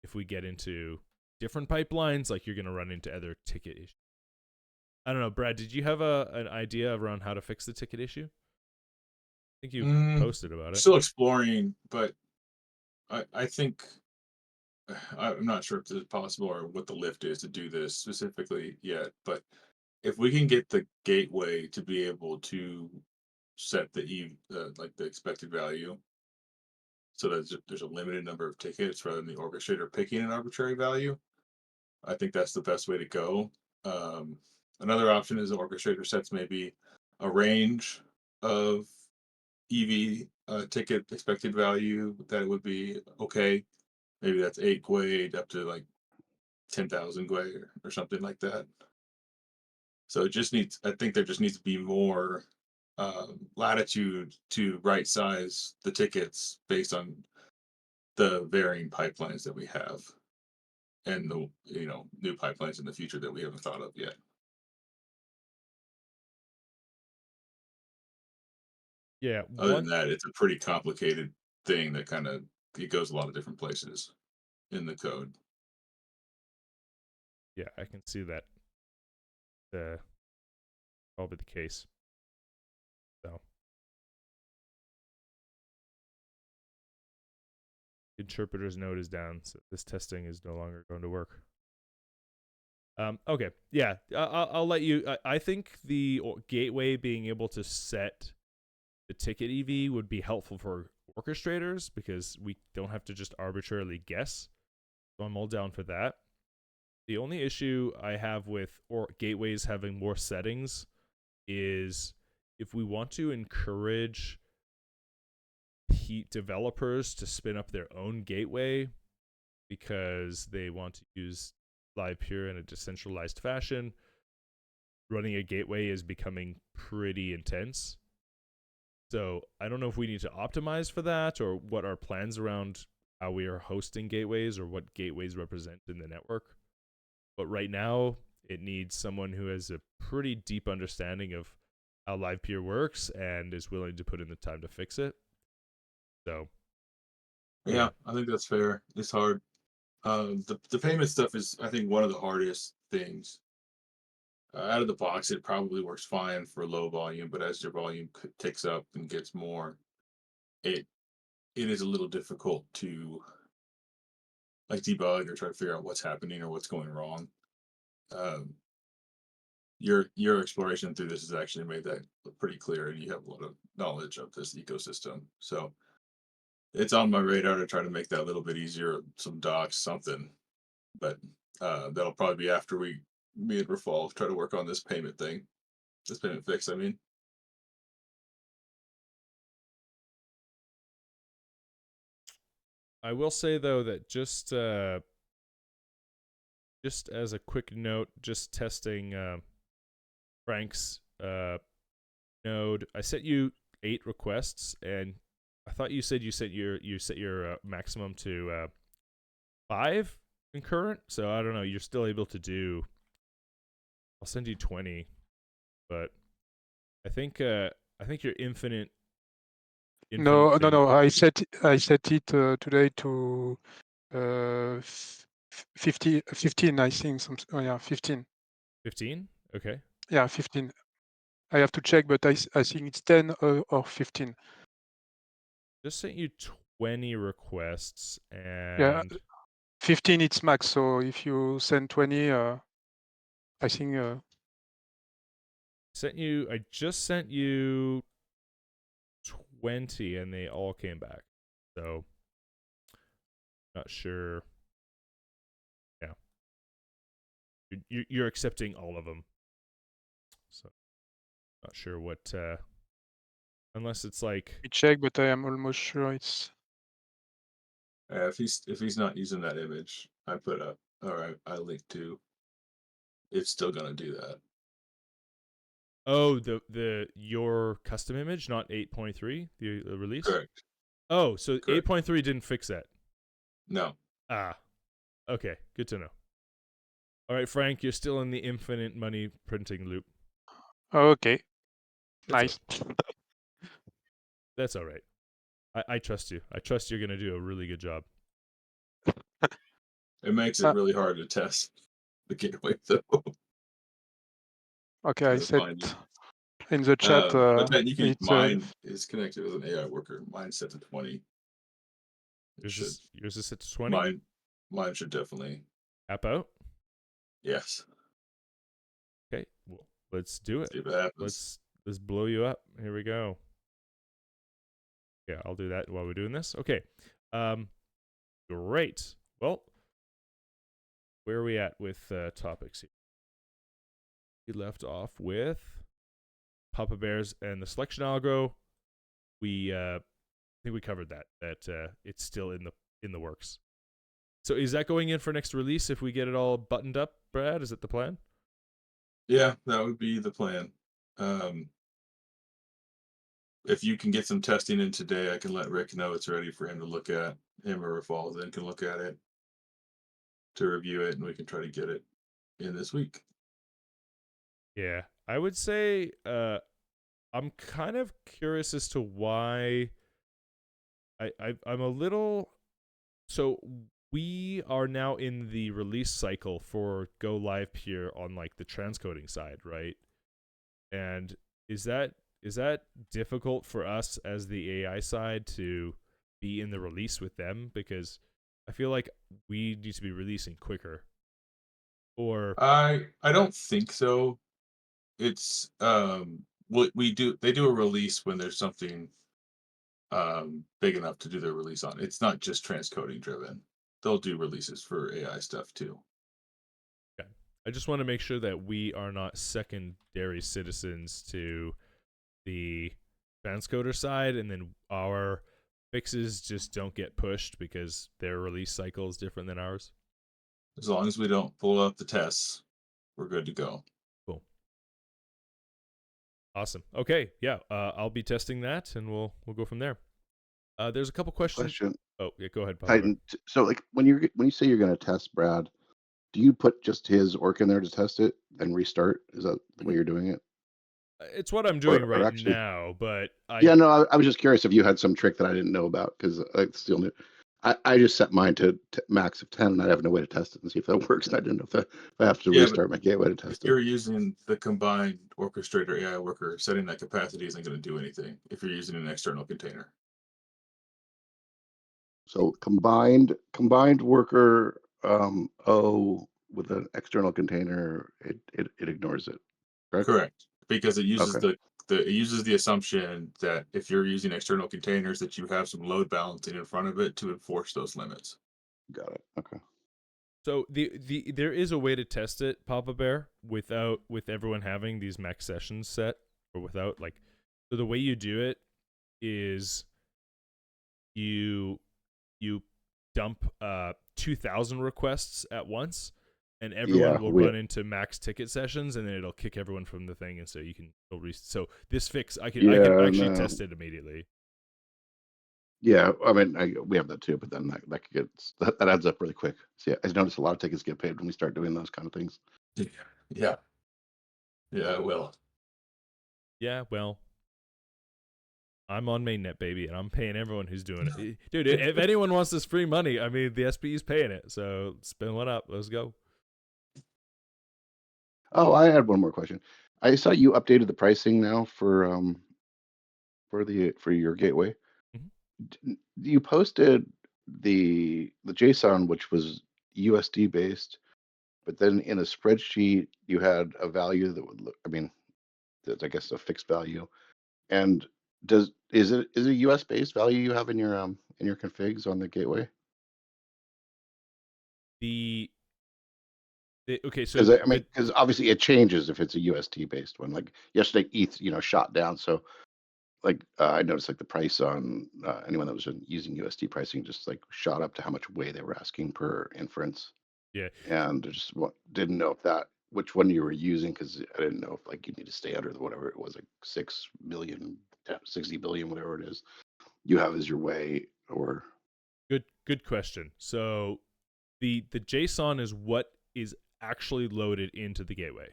if we get into different pipelines, like you're going to run into other ticket issues. I don't know, Brad, did you have an idea around how to fix the ticket issue? I think you posted about it. Still exploring, but I think I'm not sure if this is possible or what the lift is to do this specifically yet, but if we can get the gateway to be able to set the like the expected value so that there's a limited number of tickets rather than the orchestrator picking an arbitrary value, I think that's the best way to go. Another option is the orchestrator sets maybe a range of EV ticket expected value that would be okay. Maybe that's 8 GWAID up to like 10,000 GWAID or something like that. So it just needs, I think there just needs to be more latitude to right size the tickets based on the varying pipelines that we have and the new pipelines in the future that we haven't thought of yet. Yeah. Other than that, it's a pretty complicated thing that it goes a lot of different places in the code. Yeah, I can see that. Probably the case. So interpreter's node is down, so this testing is no longer going to work. Okay, yeah, I'll let you. I think the gateway being able to set the ticket EV would be helpful for orchestrators because we don't have to just arbitrarily guess. So I'm all down for that. The only issue I have with gateways having more settings is if we want to encourage developers to spin up their own gateway because they want to use Livepeer in a decentralized fashion, running a gateway is becoming pretty intense. So I don't know if we need to optimize for that or what our plans around how we are hosting gateways or what gateways represent in the network. But right now, it needs someone who has a pretty deep understanding of how Livepeer works and is willing to put in the time to fix it. So yeah, I think that's fair. It's hard. The payment stuff is, I think, one of the hardest things. Out of the box, it probably works fine for low volume, but as your volume ticks up and gets more, it is a little difficult to like debug or try to figure out what's happening or what's going wrong. Your exploration through this has actually made that pretty clear, and you have a lot of knowledge of this ecosystem. So it's on my radar to try to make that a little bit easier, some docs, something. But that'll probably be after me and Rafal try to work on this payment thing, this payment fix. I mean, I will say though that just as a quick note, just testing Frank's node. I sent you 8 requests, and I thought you said you set your maximum to 5 concurrent. So I don't know. You're still able to do. I'll send you 20, but I think you're infinite. No, to- I set it today to 15, I think. Yeah, 15. 15. Okay. Yeah, 15. I have to check, but I think it's 10 or 15. Just sent you 20 requests, and Yeah, 15 it's max. So if you send 20, I think. I just sent you 20, and they all came back. So not sure. Yeah, you're accepting all of them. So not sure what. Unless it's like. We check, but I am almost sure it's. if he's not using that image I put up, or I linked to, it's still gonna do that. Oh, your custom image, not 8.3, the release. Correct. Oh, so Correct. 8.3 didn't fix that. No. Okay, good to know. All right, Frank, you're still in the infinite money printing loop. Okay. That's Nice. That's all right. I trust you. I trust you're gonna do a really good job. It makes it really hard to test the gateway, though. Okay, I said Finding. in the chat. But then you can. It's Mine is connected with an AI worker. Mine's set to 20. Yours is set to 20. Mine should definitely App out. Yes. Okay, well, let's do it. See what happens. Let's blow you up. Here we go. Yeah, I'll do that while we're doing this. Okay. Great. Well, where are we at with topics here? We left off with Papa Bears and the selection algo. I think we covered that. That it's still in the works. So is that going in for next release if we get it all buttoned up, Brad? Is it the plan? Yeah, that would be the plan. If you can get some testing in today, I can let Rick know it's ready for him to look at. Him or Rafal then can look at it to review it, and we can try to get it in this week. Yeah, I would say I'm kind of curious as to why I'm a little. So we are now in the release cycle for Go Livepeer on like the transcoding side, right? And is that difficult for us as the AI side to be in the release with them? Because I feel like we need to be releasing quicker. Or I don't think so. It's we do. They do a release when there's something big enough to do their release on. It's not just transcoding driven. They'll do releases for AI stuff too. okay. I just want to make sure that we are not secondary citizens to the transcoder side, and then our fixes just don't get pushed because their release cycle is different than ours. As long as we don't pull up the tests, we're good to go. Cool. Awesome. Okay, yeah, I'll be testing that, and we'll go from there. There's a couple questions. Oh, yeah, go ahead, Papa. Titan. So, like, when you say you're going to test Brad, do you put just his orc in there to test it, then restart? Is that the way you're doing it? It's what I'm doing right now, but yeah, no, I was just curious if you had some trick that I didn't know about because I still knew. I just set mine to max of 10, and I have no way to test it and see if that works. And I didn't know if I have to Yeah, but restart my gateway to if test it. you're using the combined orchestrator AI worker, setting that capacity isn't going to do anything if you're using an external container. So combined worker O with an external container, it ignores it. Correct, because it uses Okay. it uses the assumption that if you're using external containers, that you have some load balancing in front of it to enforce those limits. Got it. Okay. So there is a way to test it, Papa Bear, with everyone having these max sessions set, or without, like, so the way you do it is you dump 2,000 requests at once, and everyone will run into max ticket sessions, and then it'll kick everyone from the thing, and so you can so this fix I can actually test it immediately. Yeah, I mean, we have that too, but then that adds up really quick. So yeah, I noticed a lot of tickets get paid when we start doing those kind of things. Yeah, it will. Yeah, well, I'm on mainnet, baby, and I'm paying everyone who's doing it. Dude, if anyone wants this free money, I mean, the SPE's paying it, so spin one up. Let's go. Oh, I had one more question. I saw you updated the pricing now for your gateway. You posted the JSON, which was USD based, but then in a spreadsheet you had a value that would look, I mean, that's, I guess, a fixed value. And is it a US based value you have in your configs on the gateway? Okay, so Because I mean, because obviously it changes if it's a USD based one. Like yesterday, ETH shot down, so like I noticed like the price on anyone that was using USD pricing just like shot up to how much way they were asking per inference. Yeah, and I just didn't know if which one you were using, because I didn't know if like you need to stay under whatever it was, like 6 million, 60 billion, whatever it is you have as your way, or good question. So the JSON is what is actually loaded into the gateway.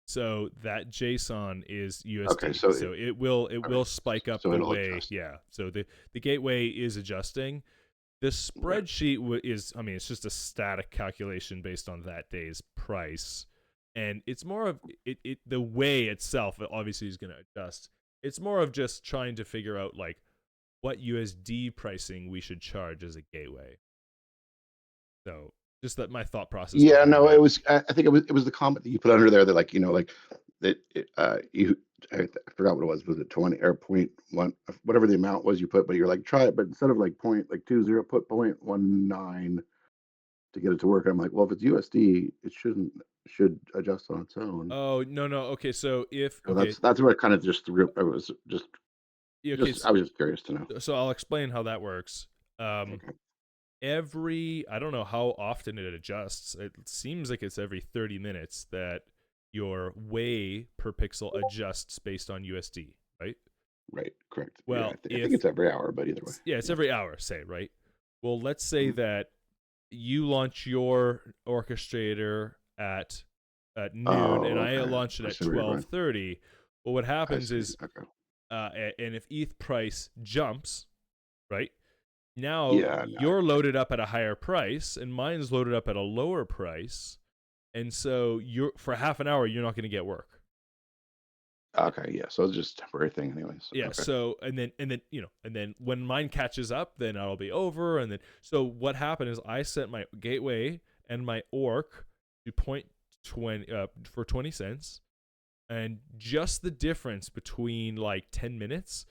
So that JSON is USD. Okay, so it will spike up so the it'll way. adjust. Yeah. So the gateway is adjusting. The spreadsheet is, I mean, it's just a static calculation based on that day's price, and it's more of it the way itself obviously is going to adjust. It's more of just trying to figure out like what USD pricing we should charge as a gateway. So just that my thought process. Yeah, no, it was. I think it was the comment that you put under there that like like that I forgot what it was. Was it 20 or 0.1, whatever the amount was you put? But you're like, try it, but instead of like 20, put 0.19 to get it to work. I'm like, well, if it's USD, it should adjust on its own. Oh no. Okay, so if So that's where I kind of just threw. I was just I was just curious to know. So I'll explain how that works. Okay. I don't know how often it adjusts. It seems like it's every 30 minutes that your way per pixel adjusts based on USD, right? Right, correct. Well, I think it's every hour, but either way. Yeah, it's every hour, say, right? Well, let's say that you launch your orchestrator at noon, and I launch it at 12:30. Well, what happens is, and if ETH price jumps, right? Now you're loaded up at a higher price, and mine's loaded up at a lower price, and so for half an hour you're not going to get work. Okay, yeah. So it's just a temporary thing, anyways. Yeah. Okay. So and then when mine catches up, then it'll be over, and then so what happened is I set my gateway and my orc to 0.20 for 20 cents, and just the difference between like 10 minutes,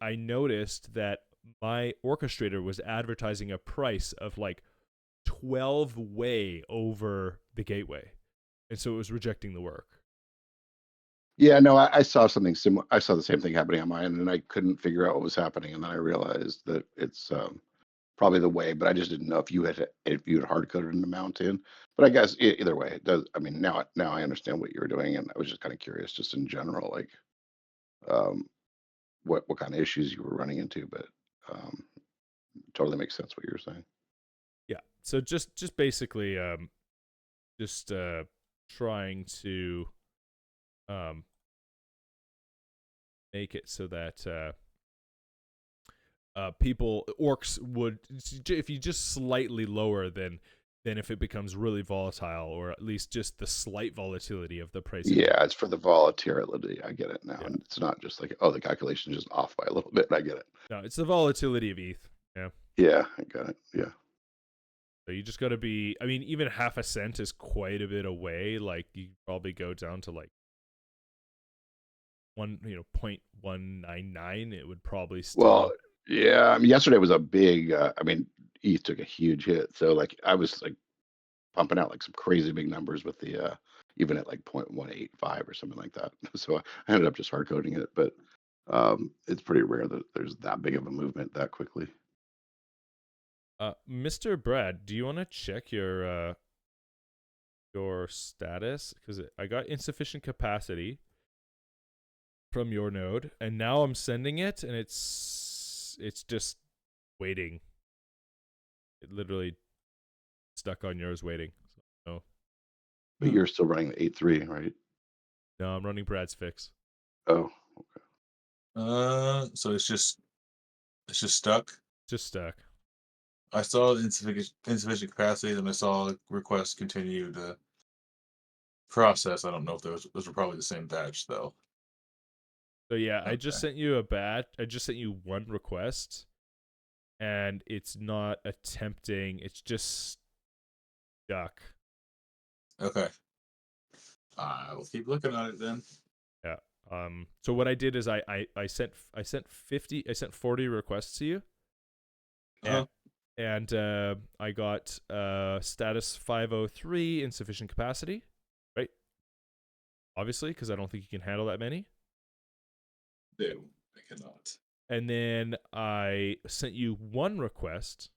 I noticed that my orchestrator was advertising a price of like 12 way over the gateway, and so it was rejecting the work. Yeah, no, I saw something similar. I saw the same thing happening on mine, and I couldn't figure out what was happening, and then I realized that it's probably the way, but I just didn't know if you had hard coded an amount in. But I guess either way, it does. I mean, now I understand what you were doing, and I was just kind of curious, just in general, like what kind of issues you were running into, but totally makes sense what you were saying. Yeah. So just basically trying to make it so that orcs would, if you just slightly lower than if it becomes really volatile, or at least just the slight volatility of the price. Yeah, it's for the volatility. I get it now. Yeah. And it's not just like, oh, the calculation is just off by a little bit. I get it. No, it's the volatility of ETH. Yeah. Yeah, I got it. Yeah. So you just got to be, I mean, even half a cent is quite a bit away. Like you probably go down to like 0.199. It would probably still. Well, yeah. I mean, yesterday was a big, ETH took a huge hit. So like, I was like pumping out like some crazy big numbers with the, even at like 0.185 or something like that. So I ended up just hard coding it, but it's pretty rare that there's that big of a movement that quickly. Mr. Brad, do you want to check your status? Because I got insufficient capacity from your node, and now I'm sending it, and it's just waiting. It literally stuck on yours waiting. So, no. But you're still running the 8.3, right? No, I'm running Brad's fix. Oh, okay. So it's just stuck. Just stuck. I saw insufficient capacity, and I saw request continue to process. I don't know if those were probably the same batch though. So yeah, Okay. I just sent you I just sent you one request, and it's not attempting. It's just stuck. Okay. I will keep looking at it then. Yeah. So what I did is I sent 40 requests to you. Uh-huh. And I got status 503, insufficient capacity, right? Obviously, because I don't think you can handle that many. No, I cannot. And then I sent you one request,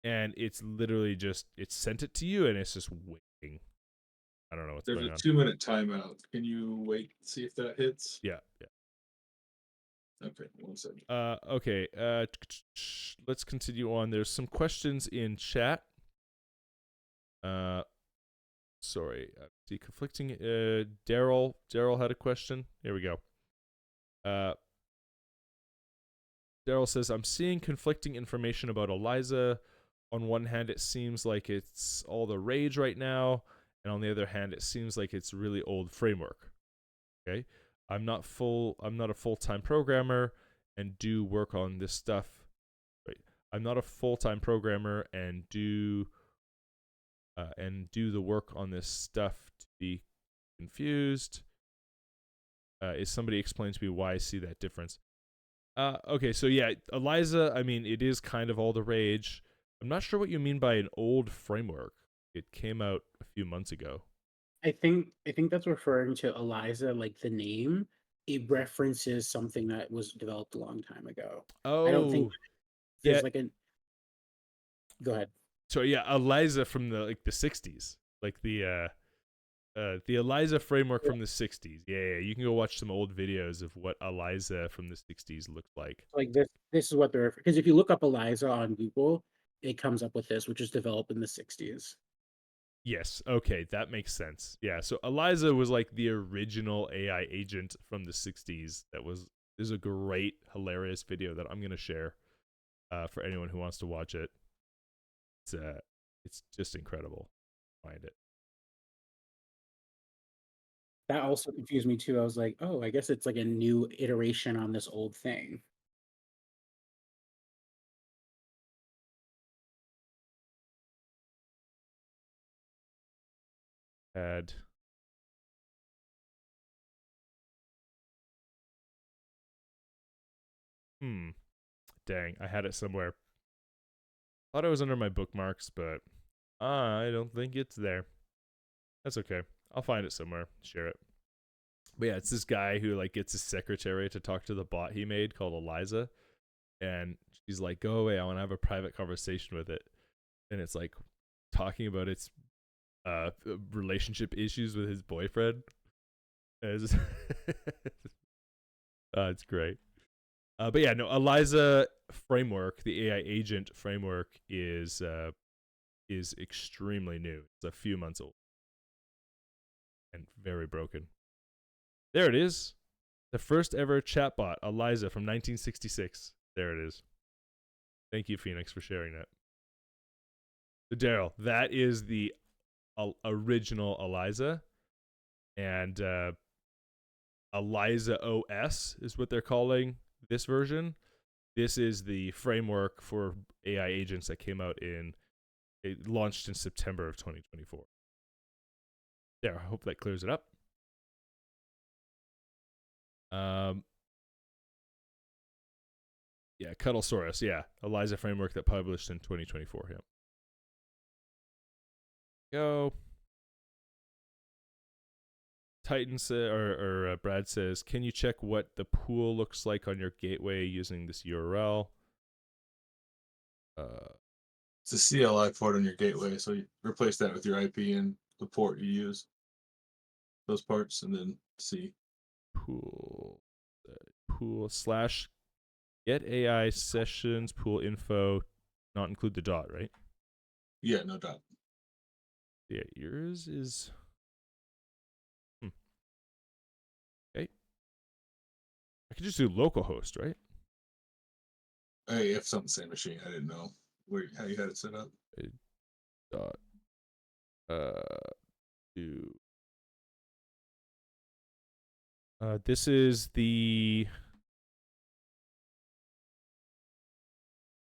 and it's literally just, it sent it to you, and it's just waiting. I don't know what's There's going a on. 2-minute timeout. Can you wait and see if that hits? Yeah. Okay, 1 second. Okay. Let's continue on. There's some questions in chat. Sorry. See, conflicting. Daryl had a question. Here we go. Daryl says, I'm seeing conflicting information about Eliza. On one hand, it seems like it's all the rage right now, and on the other hand, it seems like it's really old framework. Okay, I'm not a full-time programmer and do work on this stuff. Right, I'm not a full-time programmer and do the work on this stuff to be confused. Is somebody explain to me why I see that difference? Okay, so yeah, Eliza, I mean, it is kind of all the rage. I'm not sure what you mean by an old framework. It came out a few months ago. I think that's referring to Eliza, like the name. It references something that was developed a long time ago. Oh, I don't think there's yeah. like a. Go ahead. So yeah, Eliza from the 60s, like the Eliza framework from the 60s. Yeah, you can go watch some old videos of what Eliza from the 60s looked like. Like this is what they're, because if you look up Eliza on Google, it comes up with this, which was developed in the 60s. Yes, okay, that makes sense. Yeah, so Eliza was like the original AI agent from the 60s. There's a great, hilarious video that I'm gonna share for anyone who wants to watch it. It's just incredible. Find it. That also confused me too. I was like, oh, I guess it's like a new iteration on this old thing. Dang, I had it somewhere. Thought it was under my bookmarks, but I don't think it's there. That's okay. I'll find it somewhere. Share it. But yeah, it's this guy who like gets his secretary to talk to the bot he made called Eliza, and she's like, "Go away. I want to have a private conversation with it." And it's like talking about its relationship issues with his boyfriend. It's great. But yeah, no, Eliza framework, the AI agent framework is extremely new. It's a few months old and very broken. There it is. The first ever chatbot, Eliza from 1966. There it is. Thank you, Phoenix, for sharing that. So, Daryl, that is the original Eliza, and Eliza OS is what they're calling this version. This is the framework for AI agents that came out it launched in September of 2024. There, I hope that clears it up. Yeah, Cuddlesaurus, yeah. Eliza framework that published in 2024, yeah. Go. Titan Brad says, can you check what the pool looks like on your gateway using this URL? It's a CLI port on your gateway, so you replace that with your IP and the port you use. Those parts, and then see. Pool / get AI sessions, pool info, not include the dot, right? Yeah, no dot. Yeah, yours is... Okay. I could just do localhost, right? Hey, if it's on the same machine, I didn't know how you had it set up. Dot. Do. This is the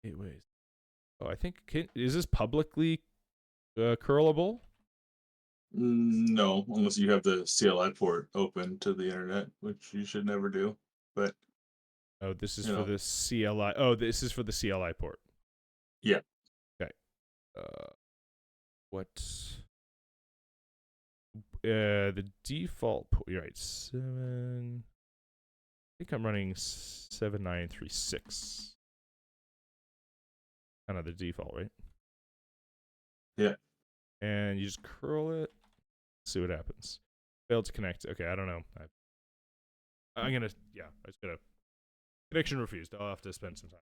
gateways. Oh, I think is this publicly curlable? No, unless you have the CLI port open to the internet, which you should never do. But oh, this is for the CLI. Oh, this is for the CLI port. Yeah. Okay. What? The default port. You're right. 7. I think I'm running 7936. Kind of the default, right? Yeah. And you just curl it. See what happens. Failed to connect. Okay, I don't know. I'm gonna. Yeah, I just gotta. Connection refused. I'll have to spend some time.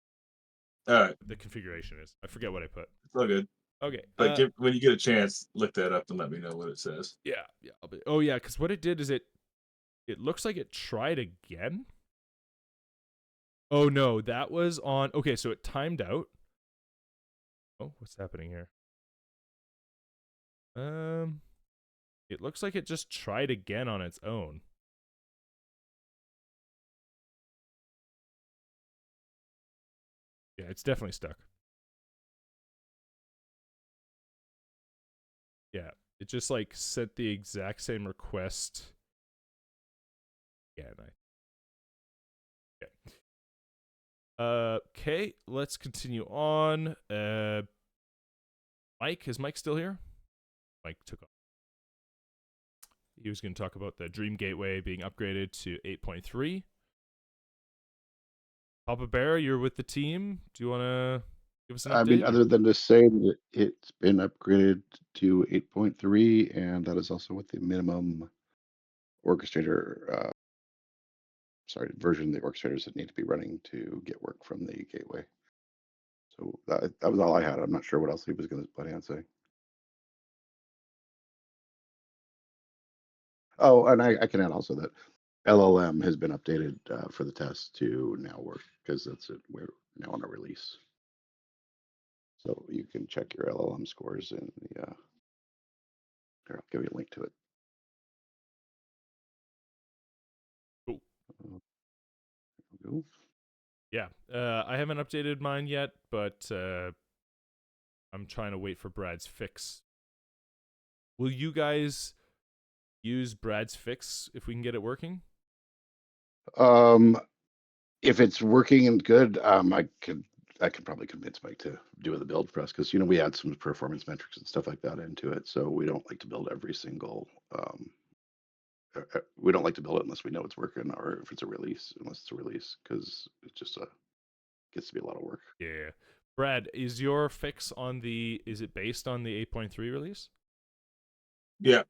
All right. The configuration is. I forget what I put. It's all good. Okay. But when you get a chance, look that up and let me know what it says. Yeah. Oh yeah, because what it did is it looks like it tried again. Oh no, that was on. Okay, so it timed out. Oh, what's happening here? It looks like it just tried again on its own. Yeah, it's definitely stuck. Yeah, it just like sent the exact same request. Yeah, okay, let's continue on. Mike, is Mike still here? Mike took off. He was going to talk about the Dream Gateway being upgraded to 8.3. Papa Bear, you're with the team. Do you want to give us an update? I mean, other than to say that it's been upgraded to 8.3, and that is also what the minimum orchestrator, version of the orchestrators that need to be running to get work from the gateway. So that was all I had. I'm not sure what else he was going to plan on saying. Oh, and I can add also that LLM has been updated for the test to now work because we're now on a release. So you can check your LLM scores in the. Here, I'll give you a link to it. Cool. Yeah, I haven't updated mine yet, but I'm trying to wait for Brad's fix. Will you guys use Brad's fix if we can get it working? If it's working and good, I could probably convince Mike to do the build for us because we add some performance metrics and stuff like that into it. So we don't like to build every single. We don't like to build it unless we know it's working, or if it's a release, unless it's a release, because it just gets to be a lot of work. Yeah. Brad, is your fix is it based on the 8.3 release? Yeah.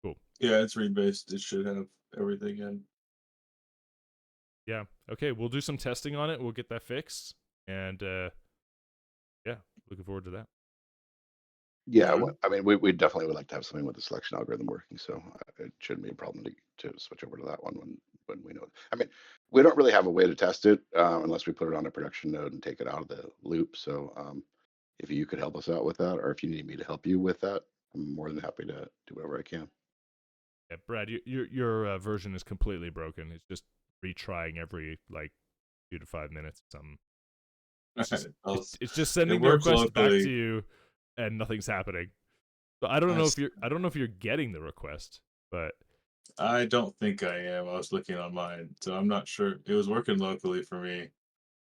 Cool. Yeah, it's rebased. It should have everything in. Yeah. Okay, we'll do some testing on it. We'll get that fixed. And yeah, looking forward to that. Yeah, I mean, we definitely would like to have something with the selection algorithm working, so it shouldn't be a problem to switch over to that one when we know it. I mean, we don't really have a way to test it unless we put it on a production node and take it out of the loop. So if you could help us out with that, or if you need me to help you with that, I'm more than happy to do whatever I can. Yeah, Brad, your version is completely broken. It's just retrying every like 2 to 5 minutes or something. It's just sending the request back to you, and nothing's happening. So I don't know if you're getting the request, but I don't think I am. I was looking on mine, so I'm not sure. It was working locally for me.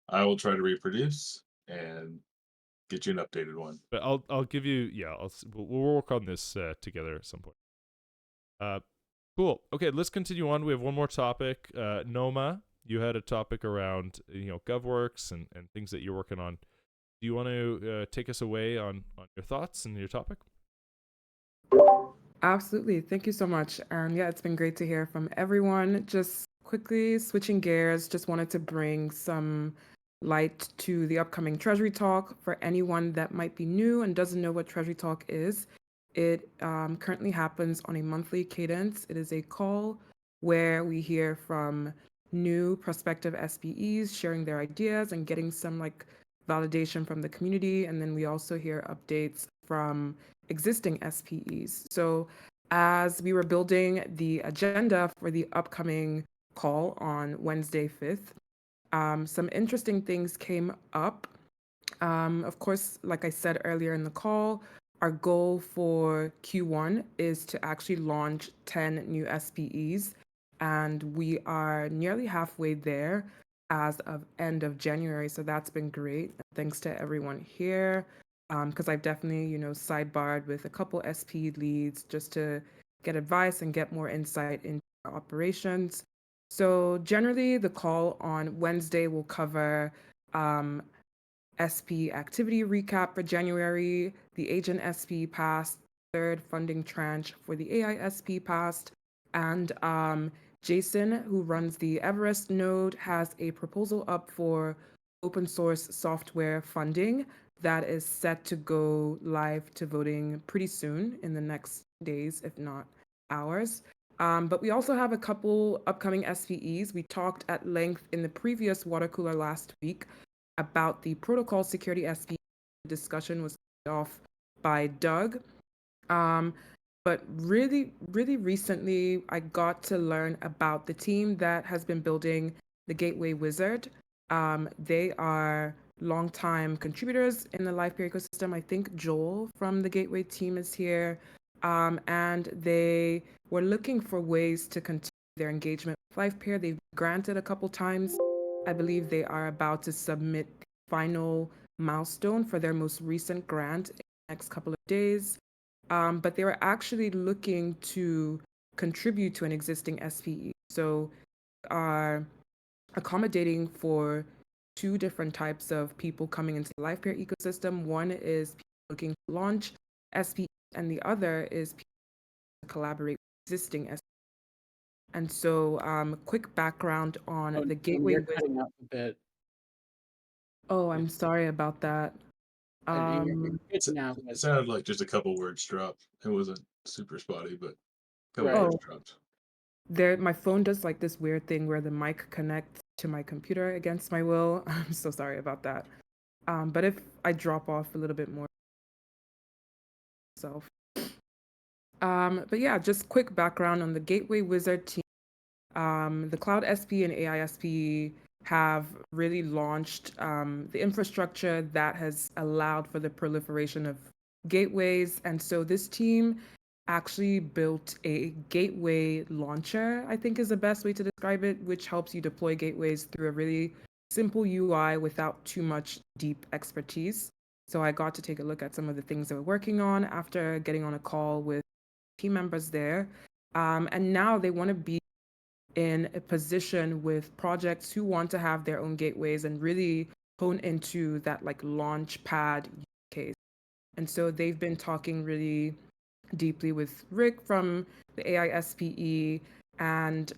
I will try to reproduce and get you an updated one. But I'll give you we'll work on this together at some point. Cool. Okay, let's continue on. We have one more topic. Nnemoa, you had a topic around GoWorks and things that you're working on. Do you want to take us away on your thoughts and your topic? Absolutely. Thank you so much. And yeah, it's been great to hear from everyone. Just quickly switching gears, just wanted to bring some light to the upcoming Treasury Talk for anyone that might be new and doesn't know what Treasury Talk is. It currently happens on a monthly cadence. It is a call where we hear from new prospective SPEs sharing their ideas and getting some validation from the community. And then we also hear updates from existing SPEs. So as we were building the agenda for the upcoming call on Wednesday 5th, some interesting things came up. Of course, like I said earlier in the call, our goal for Q1 is to actually launch 10 new SPEs, and we are nearly halfway there as of end of January. So that's been great. Thanks to everyone here, because I've definitely, sidebarred with a couple SP leads just to get advice and get more insight into our operations. So generally, the call on Wednesday will cover SP activity recap for January, the agent SP passed, third funding tranche for the AI SP passed, and Jason, who runs the Everest node, has a proposal up for open source software funding that is set to go live to voting pretty soon in the next days, if not hours. But we also have a couple upcoming SPEs. We talked at length in the previous water cooler last week about the protocol security SPE. The discussion was kicked off by Doug. But really, really recently, I got to learn about the team that has been building the Gateway Wizard. They are longtime contributors in the Livepeer ecosystem. I think Joel from the Gateway team is here. And they were looking for ways to continue their engagement with Livepeer. They've granted a couple times. I believe they are about to submit the final milestone for their most recent grant in the next couple of days. But they were actually looking to contribute to an existing SPE. So are accommodating for two different types of people coming into the Livepeer ecosystem. One is people looking to launch SPE, and the other is people to collaborate with existing SPE. And so quick background on the Gateway You're cutting up a bit. Oh, I'm sorry about that. It's now. It sounded like just a couple words dropped. It wasn't super spotty, but a couple Right. words dropped. My phone does this weird thing where the mic connects to my computer against my will. I'm so sorry about that. But if I drop off a little bit more, but yeah, just quick background on the Gateway Wizard team. The Cloud SP and AI SP have really launched the infrastructure that has allowed for the proliferation of gateways. And so this team actually built a gateway launcher, I think is the best way to describe it, which helps you deploy gateways through a really simple UI without too much deep expertise. So I got to take a look at some of the things they were working on after getting on a call with team members there. And now they want to be in a position with projects who want to have their own gateways and really hone into that launch pad use case. And so they've been talking really deeply with Rick from the AI SPE, and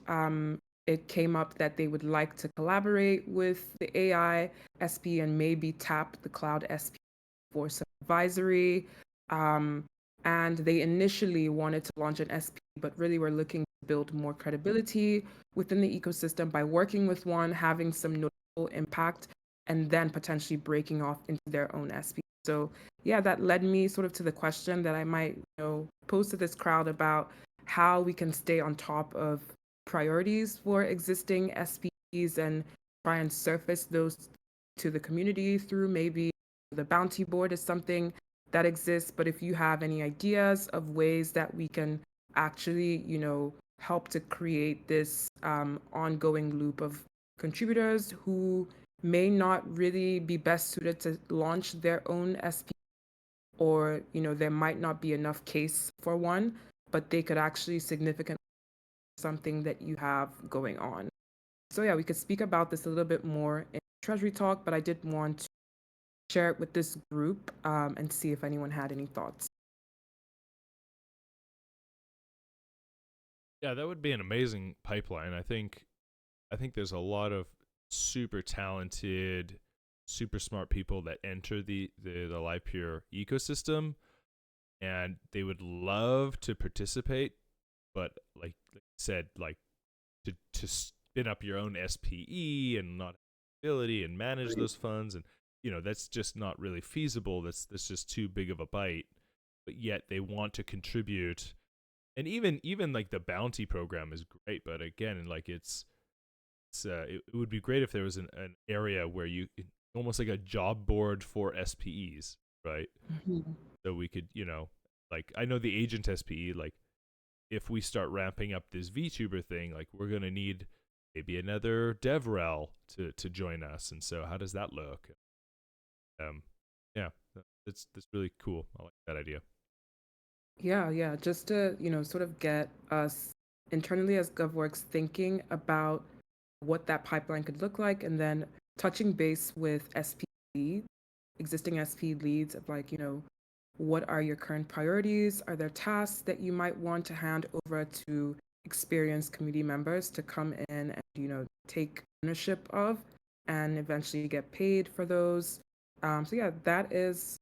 it came up that they would like to collaborate with the AI SPE and maybe tap the Cloud SPE for some advisory. And they initially wanted to launch an SP, but really were looking to build more credibility within the ecosystem by working with one, having some notable impact, and then potentially breaking off into their own SP. So yeah, that led me sort of to the question that I might pose to this crowd about how we can stay on top of priorities for existing SPs and try and surface those to the community through maybe the bounty board is something that exists. But if you have any ideas of ways that we can actually, help to create this ongoing loop of contributors who may not really be best suited to launch their own SP, or there might not be enough case for one, but they could actually significantly something that you have going on. So yeah, we could speak about this a little bit more in Treasury Talk, but I did want to share it with this group and see if anyone had any thoughts. Yeah, that would be an amazing pipeline. I think there's a lot of super talented, super smart people that enter the Livepeer ecosystem, and they would love to participate, but like you said, like to spin up your own SPE and not have ability and manage those funds, and that's just not really feasible. That's just too big of a bite. But yet they want to contribute, and even like the bounty program is great. But again, like it would be great if there was an area where you almost like a job board for SPEs, right? Mm-hmm. So we could, like I know the agent SPE, like if we start ramping up this Vtuber thing, like we're gonna need maybe another DevRel to join us. And so how does that look? Yeah, that's really cool. I like that idea. Yeah, just to, sort of get us internally as GovWorks thinking about what that pipeline could look like, and then touching base with SP leads, existing SP leads of like, what are your current priorities? Are there tasks that you might want to hand over to experienced community members to come in and, take ownership of and eventually get paid for those? So yeah, that is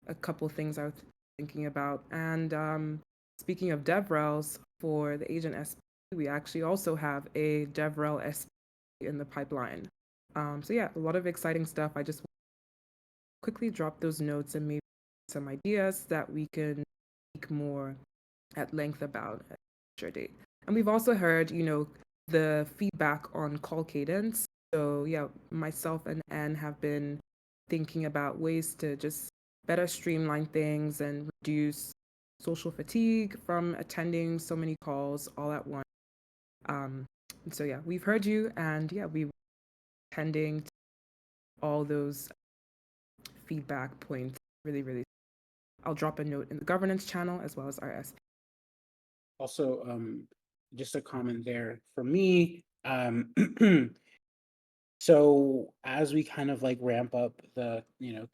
a couple things I was thinking about. And speaking of DevRels for the agent SP, we actually also have a DevRel SP in the pipeline. So yeah, a lot of exciting stuff. I just quickly drop those notes and maybe some ideas that we can speak more at length about at a future date. And we've also heard, the feedback on call cadence. So yeah, myself and Anne have been thinking about ways to just better streamline things and reduce social fatigue from attending so many calls all at once. And so yeah, we've heard you, and yeah, we were attending all those feedback points. Really, really. I'll drop a note in the governance channel as well as our SP. Also, just a comment there for me. So as we kind of like ramp up the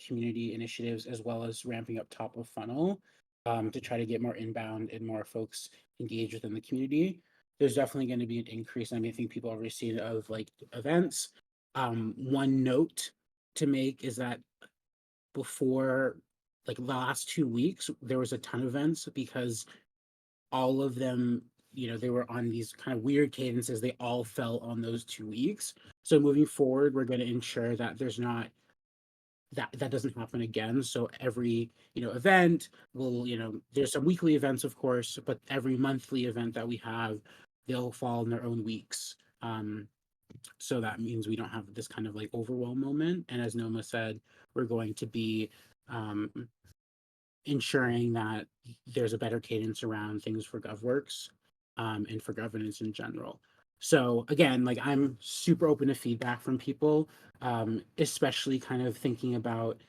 community initiatives as well as ramping up top of funnel to try to get more inbound and more folks engaged within the community, there's definitely going to be an increase. I think people already seen it of like events. One note to make is that before like the last 2 weeks, there was a ton of events because all of them, they were on these kind of weird cadences. They all fell on those 2 weeks. So moving forward, we're going to ensure that there's not that doesn't happen again. So every event will there's some weekly events, of course, but every monthly event that we have, they'll fall in their own weeks. So that means we don't have this kind of like overwhelm moment. And as Nnemoa said, we're going to be ensuring that there's a better cadence around things for GovWorks and for governance in general. So again, like I'm super open to feedback from people, especially kind of thinking about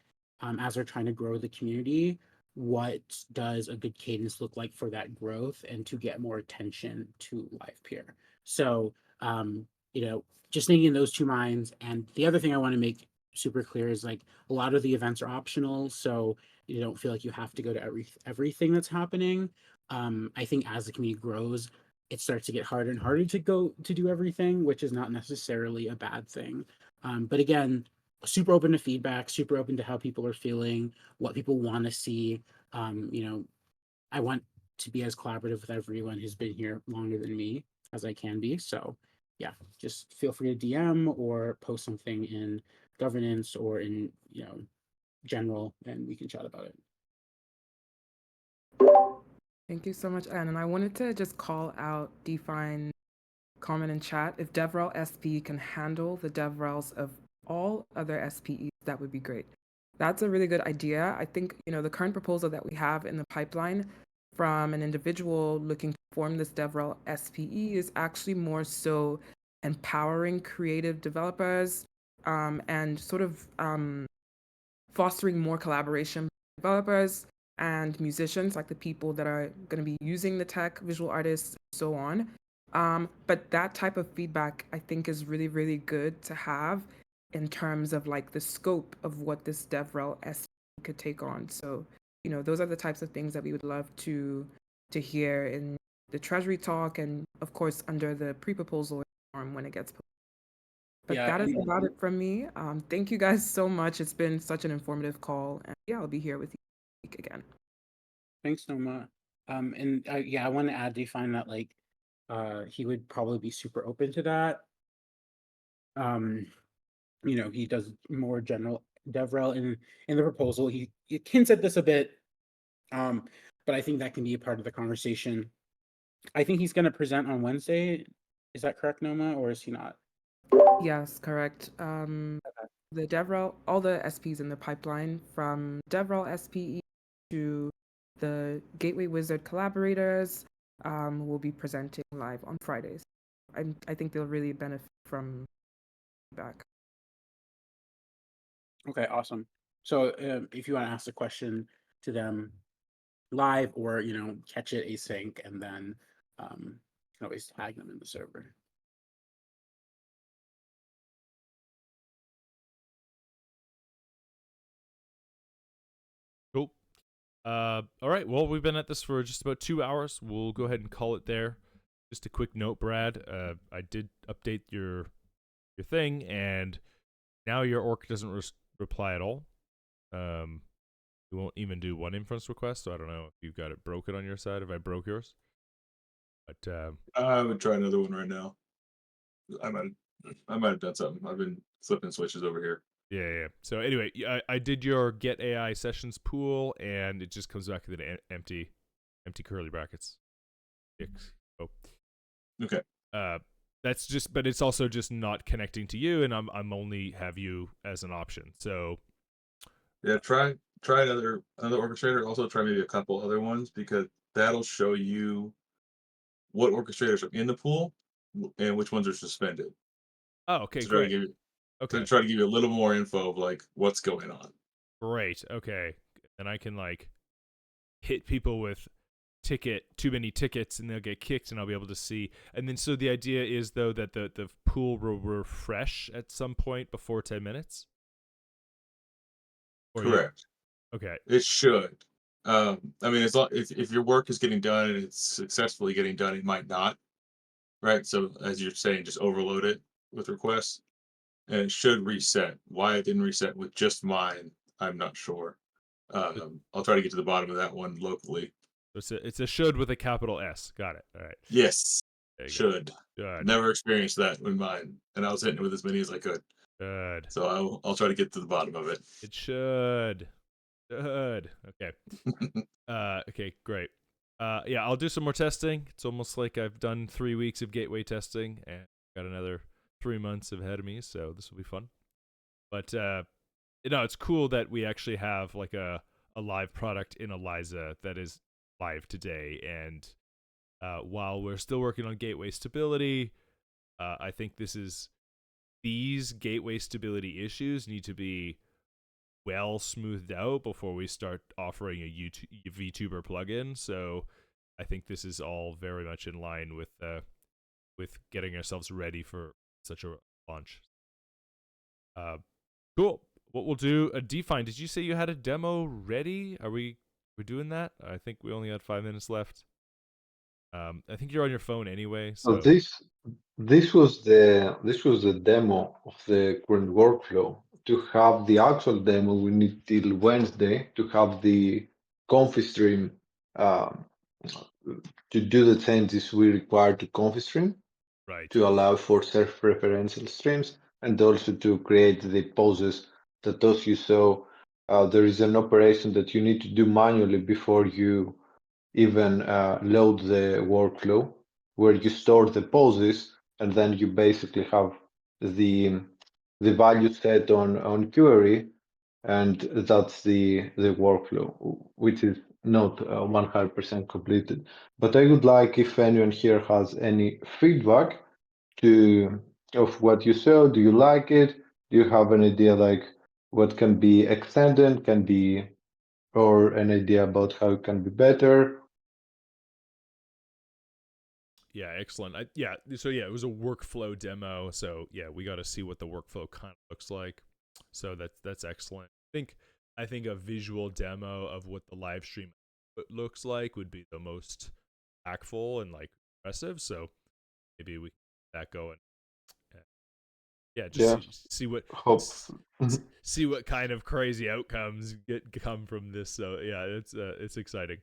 as we're trying to grow the community, what does a good cadence look like for that growth and to get more attention to Livepeer. So just thinking in those two minds. And the other thing I want to make super clear is like a lot of the events are optional, so you don't feel like you have to go to everything that's happening. I think as the community grows, it starts to get harder and harder to go to do everything, which is not necessarily a bad thing. But again, super open to feedback, super open to how people are feeling, what people want to see. You know, I want to be as collaborative with everyone who's been here longer than me as I can be. So yeah, just feel free to DM or post something in governance or in, you know, general, and we can chat about it. Thank you so much, Anne. And I wanted to just call out Define comment in chat. If DevRel SP can handle the DevRels of all other SPEs, that would be great. That's a really good idea. I think, you know, the current proposal that we have in the pipeline from an individual looking to form this DevRel SPE is actually more so empowering creative developers and sort of fostering more collaboration with developers and musicians, like the people that are going to be using the tech, visual artists, and so on. But that type of feedback, I think, is really, really good to have in terms of like the scope of what this DevRel SP could take on. So, you know, those are the types of things that we would love to hear in the Treasury talk, and of course under the pre-proposal form when it gets posted. But Yeah, that is about it from me. Thank you guys so much. It's been such an informative call, and yeah, I'll be here with you again. Thanks, Nnemoa. And yeah, I want to add Define that like he would probably be super open to that. You know, he does more general DevRel in the proposal. He hints at this a bit, but I think that can be a part of the conversation. I think he's going to present on Wednesday. Is that correct, Nnemoa, or is he not? Yes, correct. The DevRel, all the SPs in the pipeline, from DevRel SPE to the Gateway Wizard collaborators, will be presenting live on Fridays. I think they'll really benefit from feedback. Okay, awesome. So if you want to ask a question to them live, or you know, catch it async, and then you can always tag them in the server. Cool. All right. Well, we've been at this for just about 2 hours. We'll go ahead and call it there. Just a quick note, Brad. I did update your thing, and now your orc doesn't reply at all. We won't even do one inference request. So I don't know if you've got it broken on your side. If I broke yours, but I would try another one right now. I might have done something. I've been flipping switches over here. Yeah. So anyway, I did your get AI sessions pool, and it just comes back with an empty curly brackets. Oh. Okay. That's just, but it's also just not connecting to you, and I'm only have you as an option. So yeah, try another orchestrator. Also try maybe a couple other ones, because that'll show you what orchestrators are in the pool and which ones are suspended. Oh, okay, to great. To try to give you a little more info of like what's going on. Great. Okay, and I can like hit people with too many tickets, and they'll get kicked, and I'll be able to see. And then so the idea is though that the pool will refresh at some point before 10 minutes. Correct. Okay. It should. I mean, if your work is getting done and it's successfully getting done, it might not. Right. So as you're saying, just overload it with requests, and it should reset. Why it didn't reset with just mine, I'm not sure. I'll try to get to the bottom of that one locally. It's a should with a capital S. Got it. All right. Yes. Should. Good. Never experienced that with mine, and I was hitting it with as many as I could. Good. So I'll try to get to the bottom of it. It should. Good. Okay. Okay, great. Yeah, I'll do some more testing. It's almost like I've done 3 weeks of gateway testing and got another 3 months ahead of me, so this will be fun. But it's cool that we actually have like a live product in Eliza that is live today. And while we're still working on gateway stability, I think these gateway stability issues need to be well smoothed out before we start offering a Vtuber plugin. So I think this is all very much in line with getting ourselves ready for such a launch. Cool. What we'll do, Define, did you say you had a demo ready? We're doing that? I think we only had 5 minutes left. I think you're on your phone anyway. So this was the demo of the current workflow. to have the actual demo, we need till Wednesday to have the ConfiStream to do the changes we require to ConfiStream Right. to allow for self-referential streams and also to create the poses that as you saw, there is an operation that you need to do manually before you even load the workflow, where you store the poses and then you basically have the value set on query, and that's the workflow, which is not 100% completed. But I would like if anyone here has any feedback of what you saw. Do you like it? Do you have an idea like what can be extended, or an idea about how it can be better? Yeah, excellent. So it was a workflow demo. So yeah, we got to see what the workflow kind of looks like. So that's excellent. I think a visual demo of what the live stream looks like would be the most impactful and like impressive. So maybe we get that going. Yeah, just see what see what kind of crazy outcomes come from this. So yeah, it's exciting.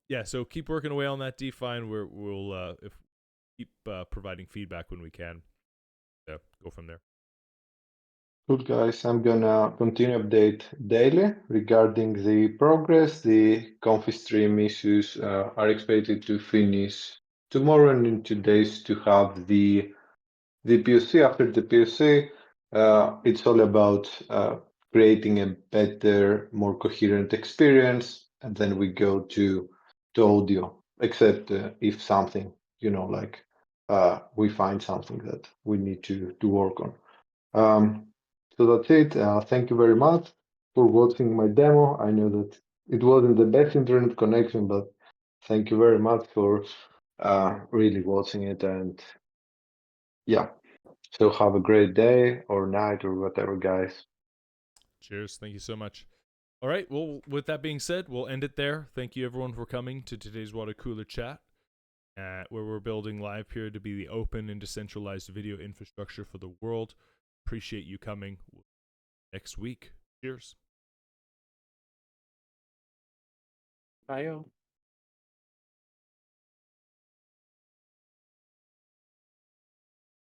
Yeah, so keep working away on that, Define. We'll if keep providing feedback when we can. So go from there. Good, guys. I'm gonna continue update daily regarding the progress. The ConfiStream issues are expected to finish tomorrow and in 2 days to have the POC. After the POC, it's all about creating a better, more coherent experience, and then we go to audio. Except if something, like we find something that we need to work on. So that's it. Thank you very much for watching my demo. I know that it wasn't the best internet connection, but thank you very much for really watching it. And yeah, so have a great day or night or whatever, guys. Cheers. Thank you so much. All right. Well, with that being said, we'll end it there. Thank you, everyone, for coming to today's Water Cooler Chat, where we're building Livepeer to be the open and decentralized video infrastructure for the world. Appreciate you coming next week. Cheers. Bye.